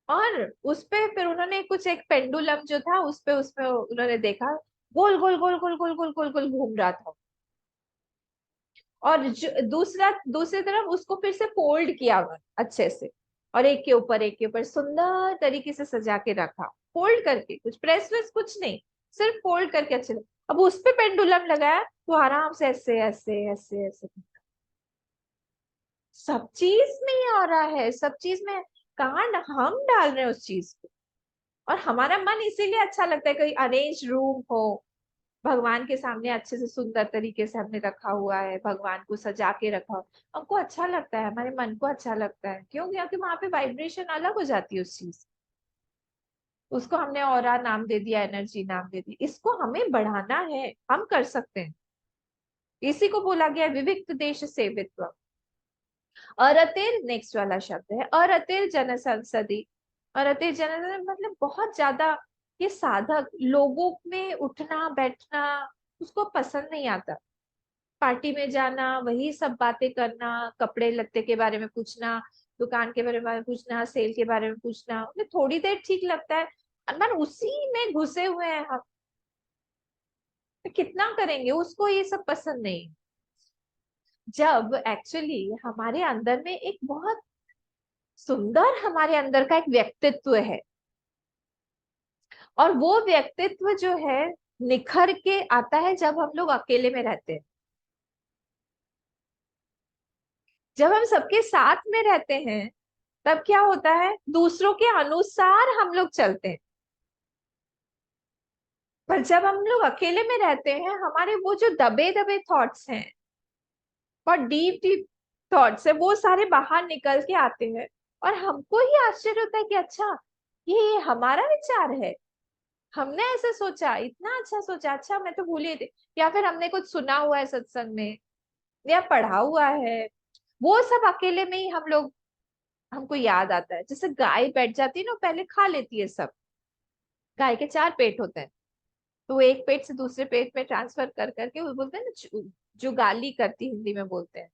और उस पे फिर उन्होंने कुछ एक पेंडुलम जो था उस पे उन्होंने देखा, गोल गोल गोल गोल गोल गोल गोल गोल घूम रहा था। और दूसरी तरफ उसको फिर से फोल्ड किया उन्होंने अच्छे से, और एक के ऊपर सुंदर तरीके से सजा के रखा, फोल्ड करके, कुछ प्रेस वेस कुछ नहीं, सिर्फ फोल्ड करके अच्छे से। अब उस पे पेंडुलम लगाया तो आराम से ऐसे ऐसे ऐसे ऐसे। सब चीज में ये हो रहा है, सब चीज में कहाँ हम डाल रहे हैं उस चीज को। और हमारा मन इसीलिए अच्छा लगता है, कोई अरेंज रूम हो, भगवान के सामने अच्छे से सुंदर तरीके से हमने रखा हुआ है, भगवान को सजा के रखा हो, हमको अच्छा लगता है, हमारे मन को अच्छा लगता है। क्यों? क्योंकि वहां पे वाइब्रेशन अलग हो जाती है उस चीज। उसको हमने ऑरा नाम दे दिया, एनर्जी नाम दे दी, इसको हमें बढ़ाना है, हम कर सकते हैं। इसी को बोला गया है विविक्त देश सेवित्व। अरतिर नेक्स्ट वाला शब्द है, अरतिर जन संसदी। अरतिर जन मतलब बहुत ज्यादा, ये साधक लोगों में उठना बैठना उसको पसंद नहीं आता। पार्टी में जाना, वही सब बातें करना, कपड़े लत्ते के बारे में पूछना, दुकान के बारे में पूछना, सेल के बारे में पूछना, उन्हें थोड़ी देर ठीक लगता है, मन उसी में घुसे हुए हैं हम। तो कितना करेंगे, उसको ये सब पसंद नहीं। जब एक्चुअली हमारे अंदर में एक बहुत सुंदर, हमारे अंदर का एक व्यक्तित्व है, और वो व्यक्तित्व जो है निखर के आता है जब हम लोग अकेले में रहते हैं। जब हम सबके साथ में रहते हैं तब क्या होता है, दूसरों के अनुसार हम लोग चलते हैं। पर जब हम लोग अकेले में रहते हैं, हमारे वो जो दबे दबे थॉट्स हैं और डीप डीप थॉट्स है, वो सारे बाहर निकल के आते हैं। और हमको ही आश्चर्य होता है कि अच्छा, ये हमारा विचार है, हमने ऐसे सोचा, इतना अच्छा सोचा, अच्छा मैं तो भूल ही थी। या फिर हमने कुछ सुना हुआ है सत्संग में, या पढ़ा हुआ है, वो सब अकेले में ही हम लोग, हमको याद आता है। जैसे गाय बैठ जाती है ना, पहले खा लेती है सब। गाय के चार पेट होते हैं, तो वो एक पेट से दूसरे पेट में ट्रांसफर कर करके, वो बोलते हैं ना जुगाली करती, हिंदी में बोलते हैं,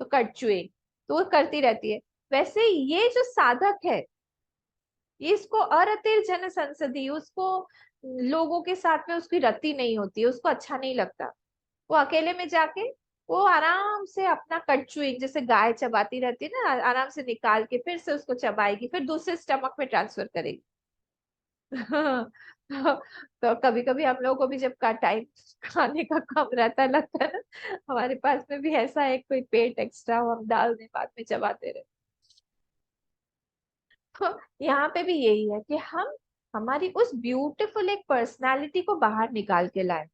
तो कटचुए, तो वो करती रहती है। वैसे ये जो साधक है, ये इसको अरतिर जन संसदी, उसको लोगों के साथ में उसकी रति नहीं होती, उसको अच्छा नहीं लगता। वो अकेले में जाके वो आराम से अपना कटचुइंग, जैसे गाय चबाती रहती है ना, आराम से निकाल के फिर से उसको चबाएगी, फिर दूसरे स्टमक में ट्रांसफर करेगी। तो कभी कभी हम लोगों को भी जब का टाइम खाने का कम रहता है, लगता है ना हमारे पास में भी ऐसा है कोई पेट एक्स्ट्रा हो, हम डाल दें बाद में चबाते रहे। तो यहाँ पे भी यही है कि हम हमारी उस ब्यूटीफुल एक पर्सनालिटी को बाहर निकाल के लाए,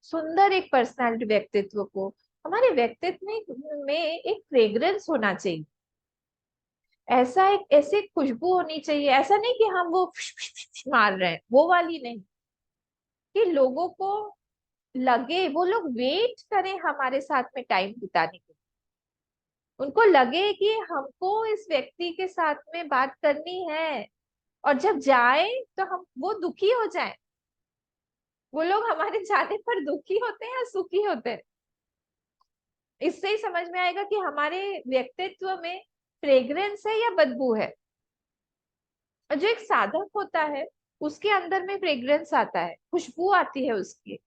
सुंदर एक पर्सनालिटी, व्यक्तित्व को। हमारे व्यक्तित्व में एक फ्रेग्रेंस होना चाहिए, ऐसा एक ऐसी खुशबू होनी चाहिए। ऐसा नहीं कि हम वो मार रहे हैं, वो वाली नहीं, कि लोगों को लगे, वो लोग वेट करें हमारे साथ में टाइम बिताने के लिए, उनको लगे कि हमको इस व्यक्ति के साथ में बात करनी है। और जब जाए तो हम वो दुखी हो जाए, वो लोग हमारे जाने पर दुखी होते हैं या सुखी होते हैं। इससे ही समझ में आएगा कि हमारे व्यक्तित्व में फ्रेग्रेंस है या बदबू है। और जो एक साधक होता है, उसके अंदर में फ्रेग्रेंस आता है, खुशबू आती है उसकी,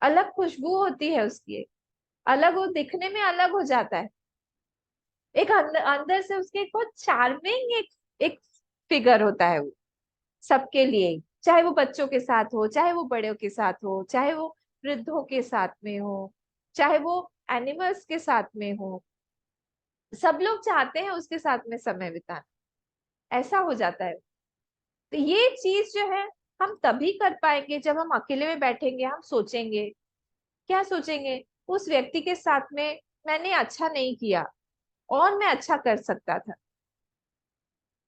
अलग खुशबू होती है उसकी, अलग, वो दिखने में अलग हो जाता है। एक अंदर से उसके एक बहुत चार्मिंग एक फिगर होता है वो, सबके लिए ही। चाहे वो बच्चों के साथ हो, चाहे वो बड़ों के साथ हो, चाहे वो वृद्धों के साथ में हो, चाहे वो एनिमल्स के साथ में हो, सब लोग चाहते हैं उसके साथ में समय बिताना। ऐसा हो जाता है। तो ये चीज जो है, हम तभी कर पाएंगे जब हम अकेले में बैठेंगे, हम सोचेंगे, क्या सोचेंगे, उस व्यक्ति के साथ में मैंने अच्छा नहीं किया, और मैं अच्छा कर सकता था।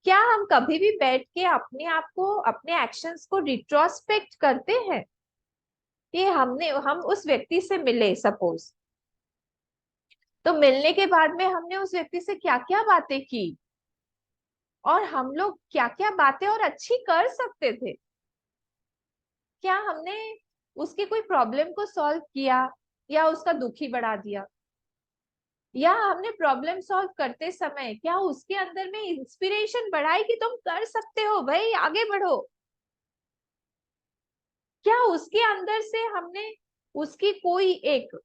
क्या हम कभी भी बैठ के अपने आप को, अपने एक्शंस को रिट्रोस्पेक्ट करते हैं कि हम उस व्यक्ति से मिले सपोज, तो मिलने के बाद में हमने उस व्यक्ति से क्या क्या बातें की, और हम लोग क्या क्या बातें और अच्छी कर सकते थे। क्या हमने उसकी कोई प्रॉब्लम को सॉल्व किया, या उसका दुख ही बढ़ा दिया, या हमने प्रॉब्लम सॉल्व करते समय क्या उसके अंदर में इंस्पिरेशन बढ़ाई कि तुम कर सकते हो भाई, आगे बढ़ो। क्या उसके अंदर से हमने उसकी कोई एक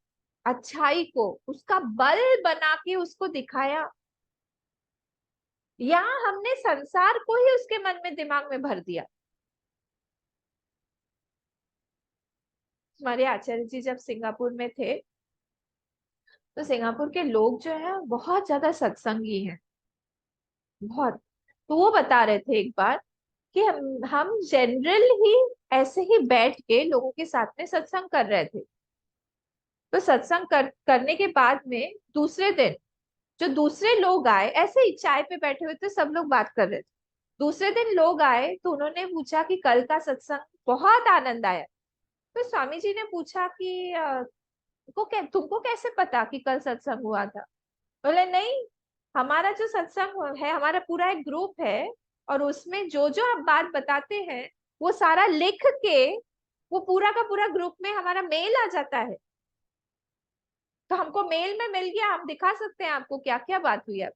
अच्छाई को उसका बल बना के उसको दिखाया, या हमने संसार को ही उसके मन में, दिमाग में भर दिया। हमारे आचार्य जी जब सिंगापुर में थे, तो सिंगापुर के लोग जो है बहुत ज्यादा सत्संगी हैं, बहुत। तो वो बता रहे थे एक बार कि हम जनरल ही ऐसे ही बैठ के लोगों के साथ में सत्संग कर रहे थे। तो सत्संग करने के बाद में दूसरे दिन जो दूसरे लोग आए, ऐसे ही चाय पे बैठे हुए थे, सब लोग बात कर रहे थे। दूसरे दिन लोग आए तो उन्होंने पूछा कि कल का सत्संग बहुत आनंद आया। तो स्वामी जी ने पूछा कि तुमको कैसे पता कि कल सत्संग हुआ था? बोले नहीं, हमारा जो सत्संग है, हमारा पूरा एक ग्रुप है, और उसमें जो जो आप बात बताते हैं वो सारा लिख के वो पूरा का पूरा ग्रुप में हमारा मेल आ जाता है। तो हमको मेल में मिल गया, हम दिखा सकते हैं आपको क्या क्या बात हुई है।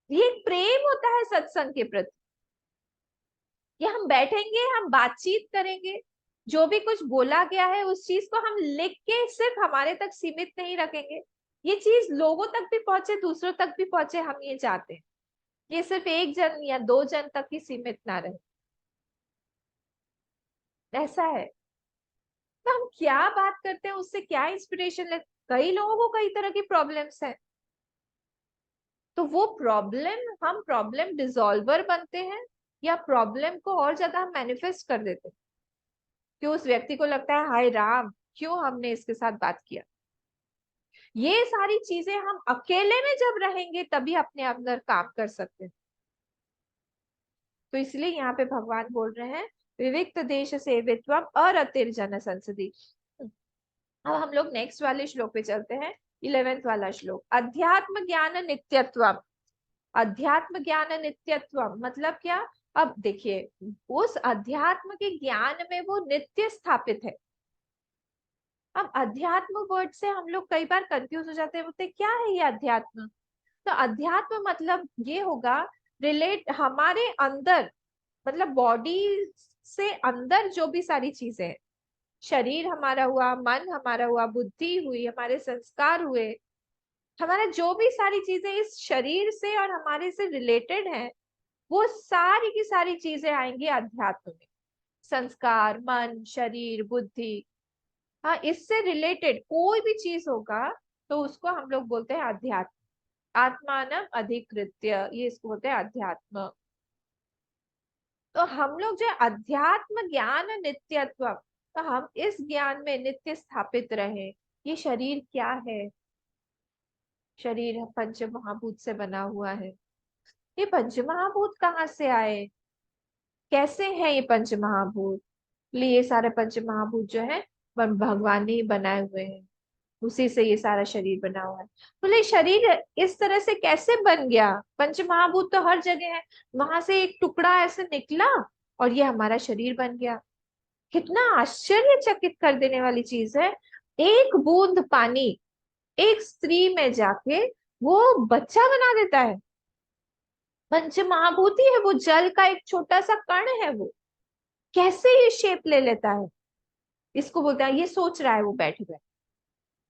ये एक प्रेम होता है सत्संग के प्रति, कि हम बैठेंगे, हम बातचीत करेंगे, जो भी कुछ बोला गया है उस चीज को हम लिख के सिर्फ हमारे तक सीमित नहीं रखेंगे। ये चीज लोगों तक भी पहुंचे, दूसरों तक भी पहुंचे, हम ये चाहते हैं। ये सिर्फ एक जन या दो जन तक ही सीमित ना रहे, ऐसा है। तो हम क्या बात करते हैं, उससे क्या इंस्पिरेशन ले। कई लोगों को कई तरह की प्रॉब्लम्स है, तो वो प्रॉब्लम, हम प्रॉब्लम डिसॉल्वर बनते हैं, या प्रॉब्लम को और ज्यादा हम मैनिफेस्ट कर देते हैं, कि उस व्यक्ति को लगता है हाय राम, क्यों हमने इसके साथ बात किया। ये सारी चीजें हम अकेले में जब रहेंगे तभी अपने अंदर काम कर सकते हैं। तो इसलिए यहाँ पे भगवान बोल रहे हैं, विविक्त देश सेवित्वम अरतिर्जन संसदि। अब हम लोग नेक्स्ट वाले श्लोक पे चलते हैं, 11th वाला श्लोक। अध्यात्म ज्ञान नित्यत्वम। अध्यात्म ज्ञान नित्यत्वम मतलब क्या? अब देखिए, उस अध्यात्म के ज्ञान में वो नित्य स्थापित है। अब अध्यात्म वर्ड से हम लोग कई बार कंफ्यूज हो जाते हैं, बोलते हैं, क्या है ये अध्यात्म? तो अध्यात्म मतलब ये होगा, रिलेट हमारे अंदर, मतलब बॉडी से अंदर जो भी सारी चीजें हैं, शरीर हमारा हुआ, मन हमारा हुआ, बुद्धि हुई, हमारे संस्कार हुए, हमारा जो भी सारी चीजें इस शरीर से और हमारे से रिलेटेड हैं, वो सारी की सारी चीजें आएंगी अध्यात्म में। संस्कार, मन, शरीर, बुद्धि, हाँ, इससे रिलेटेड कोई भी चीज होगा तो उसको हम लोग बोलते हैं अध्यात्म। आत्मानम अधिकृत्य, ये इसको बोलते हैं अध्यात्म। तो हम लोग जो अध्यात्म ज्ञान नित्यत्व, तो हम इस ज्ञान में नित्य स्थापित रहे। ये शरीर क्या है? शरीर पंच महाभूत से बना हुआ है। ये पंच महाभूत कहाँ से आए? कैसे हैं ये पंच महाभूत? लिए ये सारे पंच महाभूत जो है भगवान ने ही बनाए हुए हैं, उसी से ये सारा शरीर बना हुआ है। बोले शरीर इस तरह से कैसे बन गया? पंच महाभूत तो हर जगह है, वहां से एक टुकड़ा ऐसे निकला और ये हमारा शरीर बन गया। कितना आश्चर्यचकित कर देने वाली चीज है। एक बूंद पानी एक स्त्री में जाके वो बच्चा बना देता है। पंच महाभूति है वो, जल का एक छोटा सा कण है वो, कैसे ये शेप ले लेता है? इसको बोलता है, ये सोच रहा है वो बैठे बैठे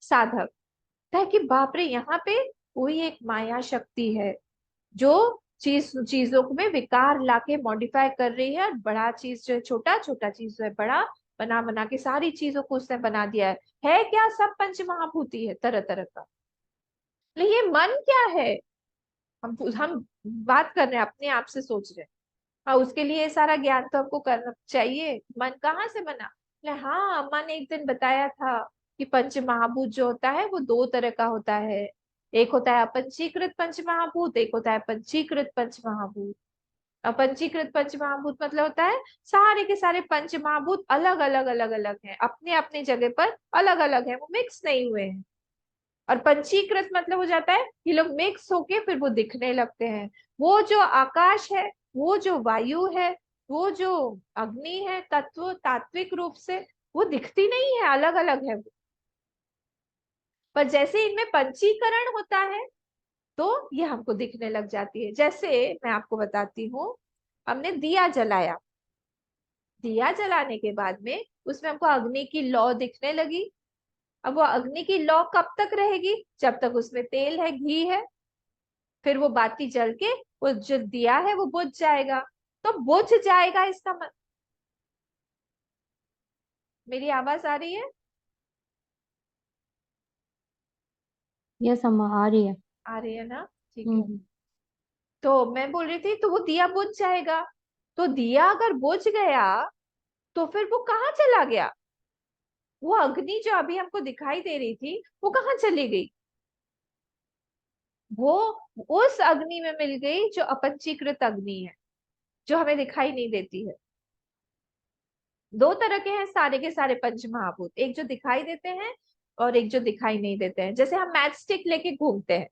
साधक, है कि बाप रे, यहाँ पे कोई एक माया शक्ति है जो चीजों में विकार लाके मॉडिफाई कर रही है, और बड़ा चीज जो है छोटा, छोटा चीज जो है बड़ा, बना बना के सारी चीजों को उसने बना दिया है क्या? सब पंच महाभूति है तरह तरह का। लेकिन ये मन क्या है? हम बात कर रहे हैं, अपने आप से सोच रहे हैं। हाँ, उसके लिए ये सारा ज्ञान तो हमको करना चाहिए। मन कहाँ से बना? हाँ, अम्मा ने एक दिन बताया था कि पंच महाभूत जो होता है वो दो तरह का होता है। एक होता है अपंचीकृत पंचमहाभूत, एक होता है पंचीकृत पंचमहाभूत। अपंचीकृत पंचमहाभूत मतलब होता है सारे के सारे पंचमहाभूत अलग अलग अलग अलग हैं, अपने अपने जगह पर अलग अलग हैं, वो मिक्स नहीं हुए हैं। और पंचीकृत मतलब हो जाता है ये लोग मिक्स होके फिर वो दिखने लगते हैं। वो जो आकाश है, वो जो वायु है, वो जो अग्नि है, तत्व तात्विक रूप से वो दिखती नहीं है, अलग अलग है वो। पर जैसे इनमें पंचीकरण होता है तो ये हमको दिखने लग जाती है। जैसे मैं आपको बताती हूँ, हमने दिया जलाया, दिया जलाने के बाद में उसमें हमको अग्नि की लौ दिखने लगी। अब वो अग्नि की लौ कब तक रहेगी? जब तक उसमें तेल है, घी है। फिर वो बाती जल के वो जो दिया है वो बुझ जाएगा। तो बुझ जाएगा इसका मेरी आवाज आ रही है? यस अम्मा, आ रही है। आ रही है ना? ठीक है। हम्म। तो मैं बोल रही थी तो वो दिया बुझ जाएगा। तो दिया अगर बुझ गया तो फिर वो कहाँ चला गया? वो अग्नि जो अभी हमको दिखाई दे रही थी वो कहाँ चली गई? वो उस अग्नि में मिल गई जो अपंचीकृत अग्नि है, जो हमें दिखाई नहीं देती है। दो तरह के हैं सारे के सारे पंच महाभूत, एक जो दिखाई देते हैं और एक जो दिखाई नहीं देते हैं। जैसे हम मैच स्टिक लेके घूमते हैं,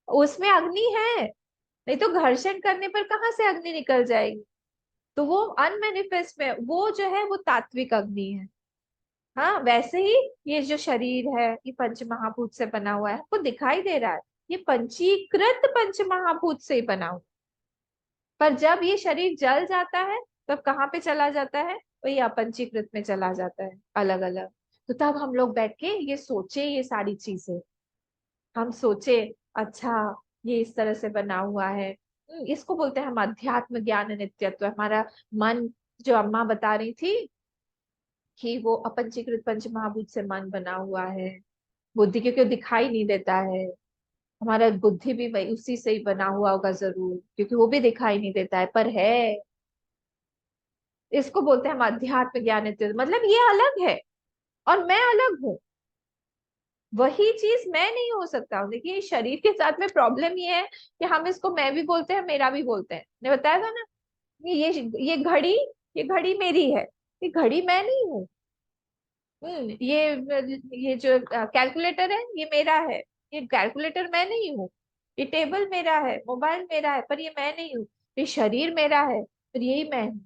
उसमें अग्नि है, नहीं तो घर्षण करने पर कहाँ से अग्नि निकल जाएगी? तो वो अनमेनिफेस्ट में, वो जो है वो तात्विक अग्नि है। हाँ, वैसे ही ये जो शरीर है ये पंच महाभूत से बना हुआ है, आपको दिखाई दे रहा है, ये पंचीकृत पंच महाभूत से ही बना हुआ है। पर जब ये शरीर जल जाता है तब कहाँ पे चला जाता है? वही अपंचीकृत में चला जाता है, अलग अलग। तो तब हम लोग बैठ के ये सोचे, ये सारी चीजें हम सोचे, अच्छा ये इस तरह से बना हुआ है। इसको बोलते हैं हम अध्यात्म ज्ञान नित्यत्व। हमारा मन, जो अम्मा बता रही थी कि वो अपंचीकृत पंच महाभूत से मन बना हुआ है। बुद्धि क्योंकि वो दिखाई नहीं देता है, हमारा बुद्धि भी वही उसी से ही बना हुआ होगा जरूर, क्योंकि वो भी दिखाई नहीं देता है पर है। इसको बोलते हैं हम अध्यात्म ज्ञान नित्य, मतलब ये अलग है और मैं अलग हूँ। वही चीज मैं नहीं हो सकता हूँ। देखिए इस शरीर के साथ में प्रॉब्लम ये है कि हम इसको मैं भी बोलते हैं, मेरा भी बोलते हैं। ने बताया था ना कि ये घड़ी, ये घड़ी मेरी है, ये घड़ी मैं नहीं हूँ। ये जो कैलकुलेटर है ये मेरा है, ये कैलकुलेटर मैं नहीं हूँ। ये टेबल मेरा है, मोबाइल मेरा है, पर ये मैं नहीं हूँ। ये शरीर मेरा है, पर यही मैं हूँ।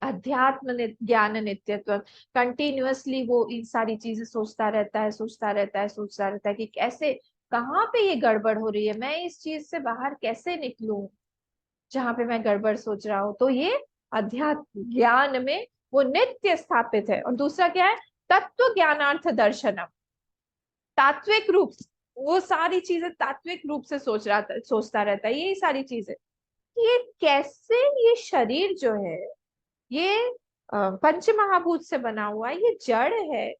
अध्यात्म ज्ञान नित्यत्व, कंटिन्यूअसली वो इन सारी चीजें सोचता रहता है, सोचता रहता है, सोचता रहता है कि कैसे, कहाँ पे ये गड़बड़ हो रही है, मैं इस चीज से बाहर कैसे निकलूं जहां पे मैं गड़बड़ सोच रहा हूँ। तो ये अध्यात्म ज्ञान में वो नित्य स्थापित है। और दूसरा क्या है? तत्व ज्ञानार्थ दर्शनम, तात्विक रूप वो सारी चीजें तात्विक रूप से सोचता रहता है ये सारी चीजें। ये कैसे, ये शरीर जो है ये पंच महाभूत से बना हुआ है, ये जड़ है,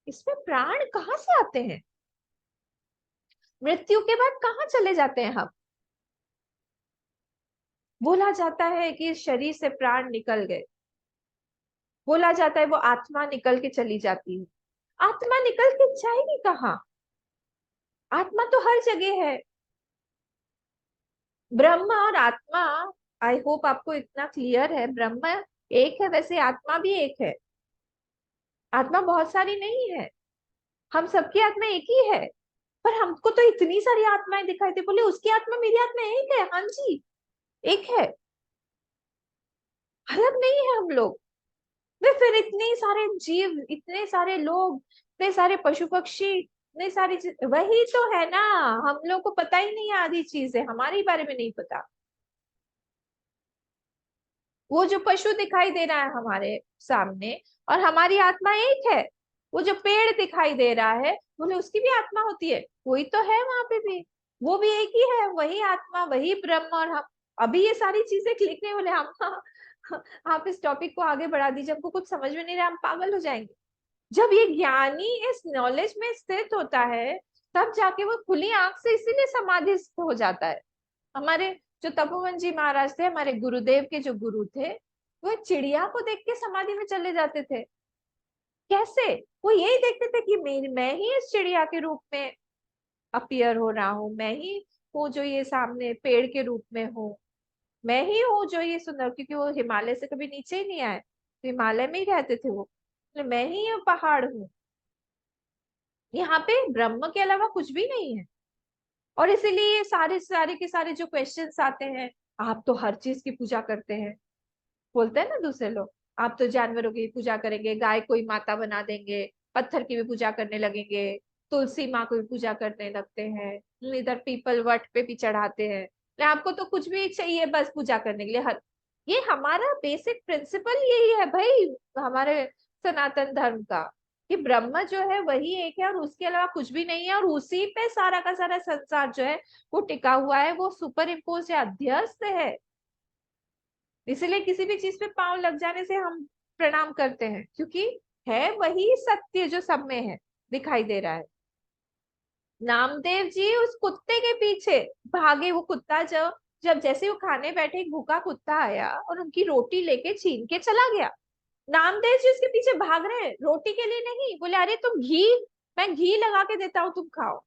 इसमें प्राण कहाँ से आते हैं? मृत्यु के बाद कहाँ चले जाते हैं हम? बोला जाता है कि इस शरीर से प्राण निकल गए, बोला जाता है वो आत्मा निकल के चली जाती है। आत्मा निकल के जाएगी कहाँ? आत्मा तो हर जगह है। ब्रह्म और आत्मा, आई होप आपको इतना क्लियर है, ब्रह्म एक है, वैसे आत्मा भी एक है। आत्मा बहुत सारी नहीं है, हम सबकी आत्मा एक ही है। पर हमको तो इतनी सारी आत्माएं दिखाई दे, बोले उसकी आत्मा मेरी आत्मा एक है, हाँ जी एक है, अलग नहीं है हम लोग। वे फिर इतने सारे जीव, इतने सारे लोग, इतने सारे पशु पक्षी, इतने सारी वही तो है ना। हम लोग को पता ही नहीं है, आधी चीजें हमारे बारे में नहीं पता। वो जो पशु दिखाई दे रहा है हमारे सामने और हमारी आत्मा एक है। वो जो पेड़ दिखाई दे रहा है, बोले उसकी भी आत्मा होती है, कोई तो है वहां पे भी, वो भी एक ही है, वही आत्मा, वही ब्रह्म। और हम अभी ये सारी चीजें क्लिक नहीं, बोले हम आप इस टॉपिक को आगे बढ़ा दीजिए, हमको कुछ समझ में नहीं रहा, हम पागल हो जाएंगे। जब ये ज्ञानी इस नॉलेज में स्थित होता है तब जाके वो खुली आंख से इसीलिए समाधिस्थ हो जाता है। हमारे जो तपोवन जी महाराज थे, हमारे गुरुदेव के जो गुरु थे, वो चिड़िया को देख के समाधि में चले जाते थे। कैसे? वो यही देखते थे कि मैं ही इस चिड़िया के रूप में अपीयर हो रहा हूँ, मैं ही हूँ जो ये सामने पेड़ के रूप में हूँ, मैं ही हूँ जो ये सुंदर, क्योंकि वो हिमालय से कभी नीचे ही नहीं आए, तो हिमालय में ही रहते थे वो, तो मैं ही ये पहाड़ हूँ। यहाँ पे ब्रह्म के अलावा कुछ भी नहीं है। और इसीलिए ये सारे सारे के सारे जो क्वेश्चंस आते हैं, आप तो हर चीज की पूजा करते हैं, बोलते हैं ना दूसरे लोग, आप तो जानवरों की पूजा करेंगे, गाय को ही माता बना देंगे, पत्थर की भी पूजा करने लगेंगे, तुलसी माँ को भी पूजा करने लगते हैं, इधर पीपल वट पे भी चढ़ाते हैं, तो आपको तो कुछ भी चाहिए बस पूजा करने के लिए। हर ये हमारा बेसिक प्रिंसिपल यही है भाई, हमारे सनातन धर्म का, कि ब्रह्म जो है वही एक है और उसके अलावा कुछ भी नहीं है, और उसी पे सारा का सारा संसार जो है वो टिका हुआ है, वो सुपर इम्पोज है, अध्यस्त है। इसलिए किसी भी चीज पे पांव लग जाने से हम प्रणाम करते हैं, क्योंकि है वही सत्य जो सब में है, दिखाई दे रहा है। नामदेव जी उस कुत्ते के पीछे भागे, वो कुत्ता जब जब जैसे वो खाने बैठे, एक भूखा कुत्ता आया और उनकी रोटी लेके छीन के चला गया। नामदेव जी उसके पीछे भाग रहे हैं, रोटी के लिए नहीं, बोले अरे तुम घी, मैं घी लगा के देता हूँ, तुम खाओ।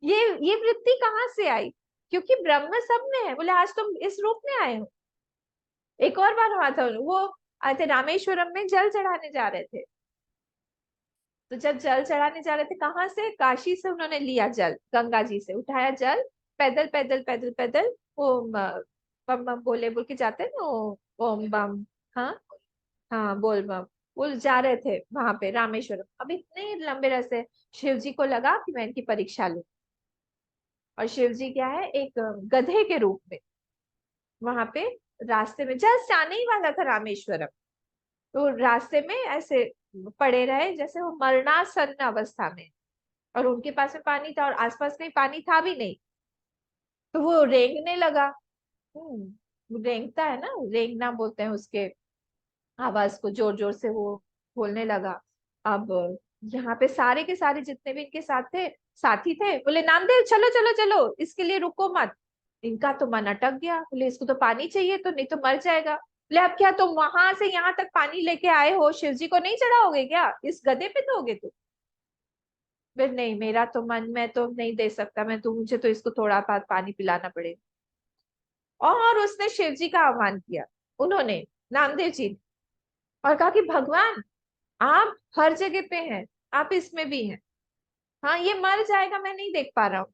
ये वृत्ति कहाँ से आई? क्योंकि ब्रह्म सब में है, बोले आज तुम इस रूप में आए हो। एक और बार हुआ था, वो आए थे रामेश्वरम में, जल चढ़ाने जा रहे थे, तो जब जल चढ़ाने जा रहे थे, कहाँ से, काशी से उन्होंने लिया जल, गंगा जी से उठाया जल, पैदल पैदल पैदल पैदल, ओम बम बम बोले बोल के जाते हैं ना, ओम बम, हाँ हाँ बोल बम, वो जा रहे थे वहां पे रामेश्वरम। अब इतने लंबे रास्ते, शिव जी को लगा कि मैं इनकी परीक्षा लूं, और शिव जी क्या है, एक गधे के रूप में वहां पे रास्ते में जस्ट आने ही वाला था रामेश्वरम, तो रास्ते में ऐसे पड़े रहे जैसे वो मरणासन्न अवस्था में, और उनके पास में पानी था और आसपास कहीं पानी था भी नहीं, तो वो रेंगने लगा। वो रेंगता है ना, रेंगना बोलते हैं उसके आवाज को, जोर जोर से वो बोलने लगा। अब यहाँ पे सारे के सारे जितने भी इनके साथ थे, साथी थे, बोले नामदेव चलो चलो चलो, इसके लिए रुको मत। इनका तो मन अटक गया, बोले इसको तो पानी चाहिए, तो नहीं तो मर जाएगा। बोले अब क्या तुम वहां से यहाँ तक पानी लेके आए हो, शिव जी को नहीं चढ़ाओगे क्या, इस गधे पे दोगे तुम? फिर नहीं, मेरा तो मन, मैं तो नहीं दे सकता, मैं तो, मुझे तो इसको थोड़ा बहुत पानी पिलाना पड़ेगा। और उसने शिव जी का आह्वान किया, उन्होंने, नामदेव जी ने, और कहा कि भगवान आप हर जगह पे हैं, आप इसमें भी हैं, हाँ ये मर जाएगा, मैं नहीं देख पा रहा हूँ,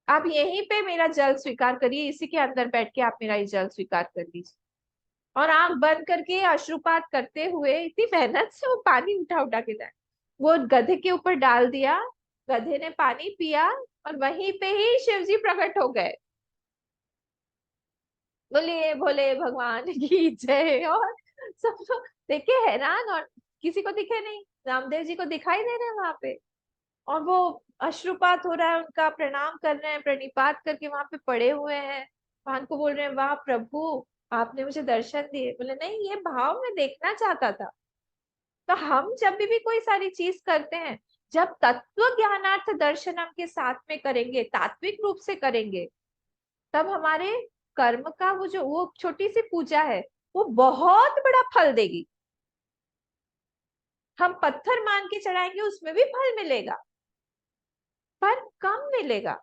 आप यहीं पे मेरा जल स्वीकार करिए, इसी के अंदर बैठ के आप मेरा ये जल स्वीकार कर लीजिए। और आंख बंद करके अश्रुपात करते हुए इतनी मेहनत से वो पानी उठा उठा के लाए, वो गधे के ऊपर डाल दिया, गधे ने पानी पिया, और वहीं पे ही शिव जी प्रकट हो गए। बोलिए भोले भगवान की जय। और सब लोग देखे हैरान, और किसी को दिखे नहीं, रामदेव जी को दिखाई दे रहे हैं वहां पे, और वो अश्रुपात हो रहा है उनका, प्रणाम कर रहे हैं, प्रणिपात करके वहां पे पड़े हुए हैं, भगवान को बोल रहे हैं वाह प्रभु, आपने मुझे दर्शन दिए। बोले नहीं, ये भाव मैं देखना चाहता था। तो हम जब भी कोई सारी चीज करते हैं, जब तत्व ज्ञानार्थ दर्शनम के साथ में करेंगे, तात्विक रूप से करेंगे, तब हमारे कर्म का वो जो, वो छोटी सी पूजा है, वो बहुत बड़ा फल देगी। हम पत्थर मान के चढ़ाएंगे, उसमें भी फल मिलेगा, पर कम मिलेगा।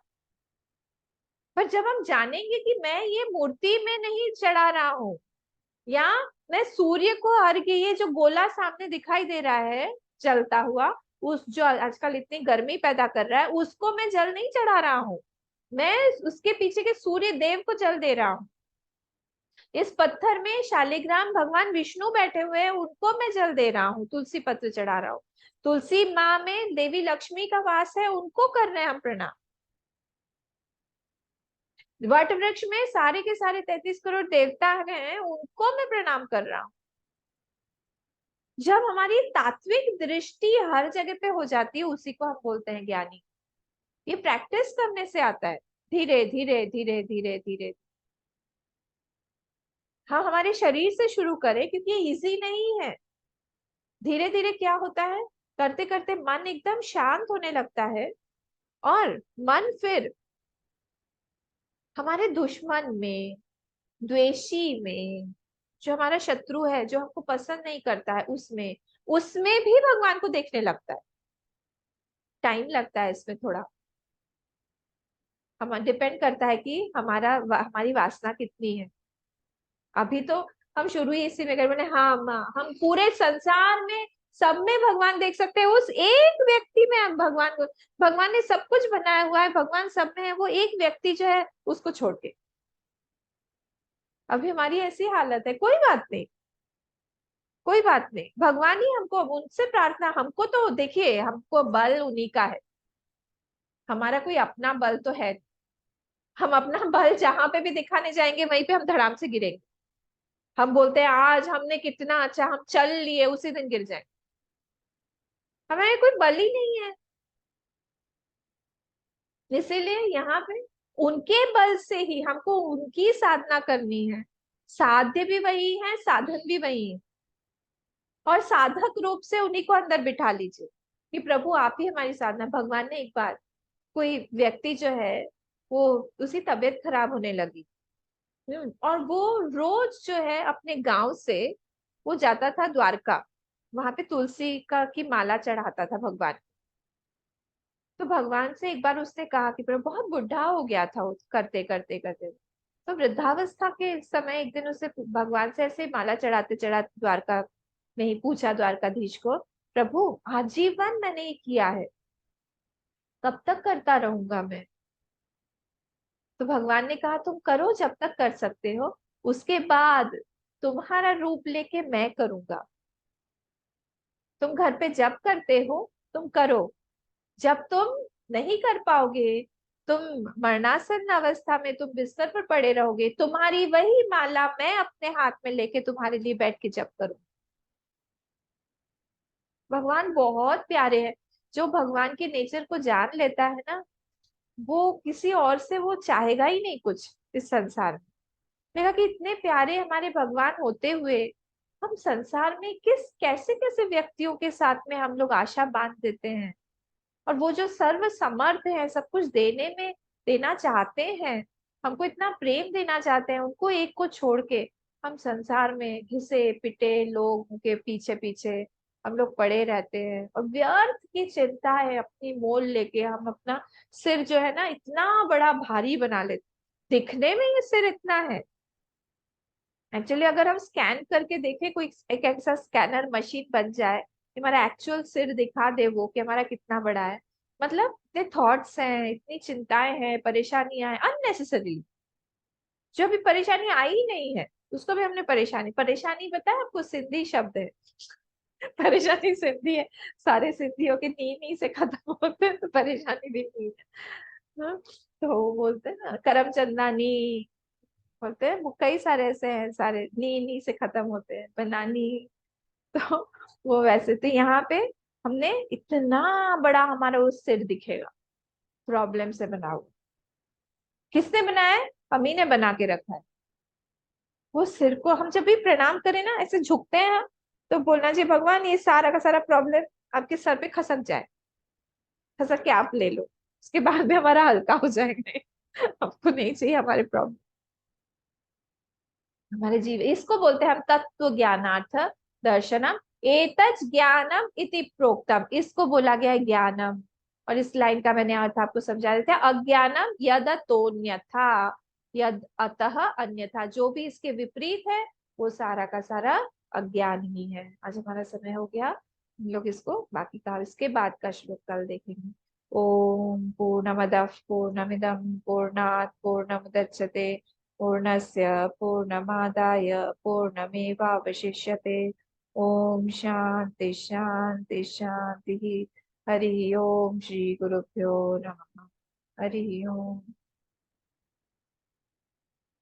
पर जब हम जानेंगे कि मैं ये मूर्ति में नहीं चढ़ा रहा हूं, या मैं सूर्य को अर्घ्य, ये जो गोला सामने दिखाई दे रहा है जलता हुआ, उस जो आजकल इतनी गर्मी पैदा कर रहा है, उसको मैं जल नहीं चढ़ा रहा हूँ, मैं उसके पीछे के सूर्य देव को जल दे रहा हूँ। इस पत्थर में शालिग्राम भगवान विष्णु बैठे हुए हैं, उनको मैं जल दे रहा हूँ, तुलसी पत्र चढ़ा रहा हूँ। तुलसी माँ में देवी लक्ष्मी का वास है, उनको कर रहे हैं हम प्रणाम। वट वृक्ष में सारे के सारे 33 करोड़ देवता हैं, उनको मैं प्रणाम कर रहा हूँ। जब हमारी तात्विक दृष्टि हर जगह पे हो जाती है, उसी को हम बोलते हैं ज्ञानी। ये प्रैक्टिस करने से आता है, धीरे धीरे धीरे धीरे धीरे। हम हमारे शरीर से शुरू करें, क्योंकि ये इजी नहीं है। धीरे धीरे क्या होता है, करते करते मन एकदम शांत होने लगता है, और मन फिर हमारे दुश्मन में, द्वेषी में, जो हमारा शत्रु है, जो हमको पसंद नहीं करता है, उसमें उसमें भी भगवान को देखने लगता है। टाइम लगता है इसमें थोड़ा। हम डिपेंड करता है कि हमारी वासना कितनी है। अभी तो हम शुरू ही इसी में कर बोले हाँ माँ, हम पूरे संसार में सब में भगवान देख सकते हैं, उस एक व्यक्ति में हम भगवान को, भगवान ने सब कुछ बनाया हुआ है, भगवान सब में है, वो एक व्यक्ति जो है उसको छोड़ के। अभी हमारी ऐसी हालत है। कोई बात नहीं, कोई बात नहीं, भगवान ही हमको, उनसे प्रार्थना, हमको तो देखिए हमको बल उन्हीं का है, हमारा कोई अपना बल तो है नहीं। हम अपना बल जहां पे भी दिखाने जाएंगे वहीं पे हम धड़ाम से गिरेंगे। हम बोलते हैं आज हमने कितना अच्छा हम चल लिए, उसी दिन गिर जाएंगे। हमारे कोई बल ही नहीं है। इसीलिए यहाँ पे उनके बल से ही हमको उनकी साधना करनी है। साध्य भी वही है, साधन भी वही है। और साधक रूप से उन्हीं को अंदर बिठा लीजिए कि प्रभु आप ही हमारी साधना। भगवान ने एक बार, कोई व्यक्ति जो है वो, उसकी तबीयत खराब होने लगी। और वो रोज जो है अपने गांव से वो जाता था द्वारका, वहां पे तुलसी का की माला चढ़ाता था भगवान। तो भगवान से एक बार उसने कहा कि प्रभु, बहुत बुढ़ा हो गया था वो करते करते करते। तो वृद्धावस्था के समय एक दिन उसे भगवान से ऐसे माला चढ़ाते चढ़ाते द्वारका में ही पूछा द्वारकाधीश को, प्रभु आजीवन मैंने ये किया है, कब तक करता रहूंगा मैं? तो भगवान ने कहा तुम करो जब तक कर सकते हो, उसके बाद तुम्हारा रूप लेके मैं करूंगा। तुम घर पे जब करते हो तुम करो, जब तुम नहीं कर पाओगे, तुम मरणासन अवस्था में तुम बिस्तर पर पड़े रहोगे, तुम्हारी वही माला मैं अपने हाथ में लेके तुम्हारे लिए बैठ के जप करूं। भगवान बहुत प्यारे हैं। जो भगवान के नेचर को जान लेता है ना, वो किसी और से वो चाहेगा ही नहीं कुछ इस संसार में। मैंने कहा कि इतने प्यारे हमारे भगवान होते हुए हम संसार में किस कैसे कैसे व्यक्तियों के साथ में हम लोग आशा बांध देते हैं। और वो जो सर्व समर्थ है, सब कुछ देने में, देना चाहते हैं, हमको इतना प्रेम देना चाहते हैं, उनको एक को छोड़ के हम संसार में घिसे पिटे लोग के पीछे पीछे हम लोग पड़े रहते हैं। और व्यर्थ की चिंता है, अपनी मोल लेके हम अपना सिर जो है ना इतना बड़ा भारी बना लेते। दिखने में ये सिर इतना है, एक्चुअली अगर हम स्कैन करके देखें, कोई एक ऐसा स्कैनर मशीन बन जाए कि हमारा एक्चुअल सिर दिखा दे वो कि हमारा कितना बड़ा है। मतलब इतने थॉट्स हैं, इतनी चिंताएं हैं, परेशानियां हैं अननेसेसरी। जो भी परेशानी आई ही नहीं है उसको भी हमने परेशानी, परेशानी पता है आपको सिंधी शब्द है। परेशानी सिंधी है। सारे सिंधियों के नी नी से खत्म होते हैं, तो परेशानी भी नी है। हाँ? तो वो बोलते हैं ना करमचंदा नी, बोलते हैं वो कई सारे ऐसे हैं, सारे नी नी से खत्म होते हैं, बनानी। तो वो वैसे तो यहाँ पे हमने इतना बड़ा हमारा वो सिर दिखेगा, प्रॉब्लम से बना हुआ। किसने बनाया है? हम ही ने बना के रखा है। वो सिर को हम जब भी प्रणाम करें ना, ऐसे झुकते हैं हम, तो बोलना चाहिए भगवान ये सारा का सारा प्रॉब्लम आपके सर पे खसक जाए, खसक के आप ले लो, उसके बाद में हमारा हल्का हो जाएंगे। हमको नहीं चाहिए हमारे प्रॉब्लम, हमारे जीव, इसको बोलते हैं हम तत्व ज्ञानार्थ दर्शनम। एतच ज्ञानम इति प्रोक्तम, इसको बोला गया है ज्ञानम। और इस लाइन का मैंने अर्थ आपको समझा देते हैं, अज्ञानम यद तोन्यथा, यद अतः अन्यथा, जो भी इसके विपरीत है वो सारा का सारा अज्ञान ही है। आज हमारा समय हो गया, हम लोग इसको बाकी का इसके बाद का श्लोक कल देखेंगे। ओम पूर्णमदः पूर्णमिदं पूर्णात् पूर्णमुदच्यते पूर्णस्य पूर्णमादाय पूर्णमेवावशिष्यते। ओम शांति शांति शांति। हरि ओम, श्री गुरुभ्यो नमः। हरि ओम।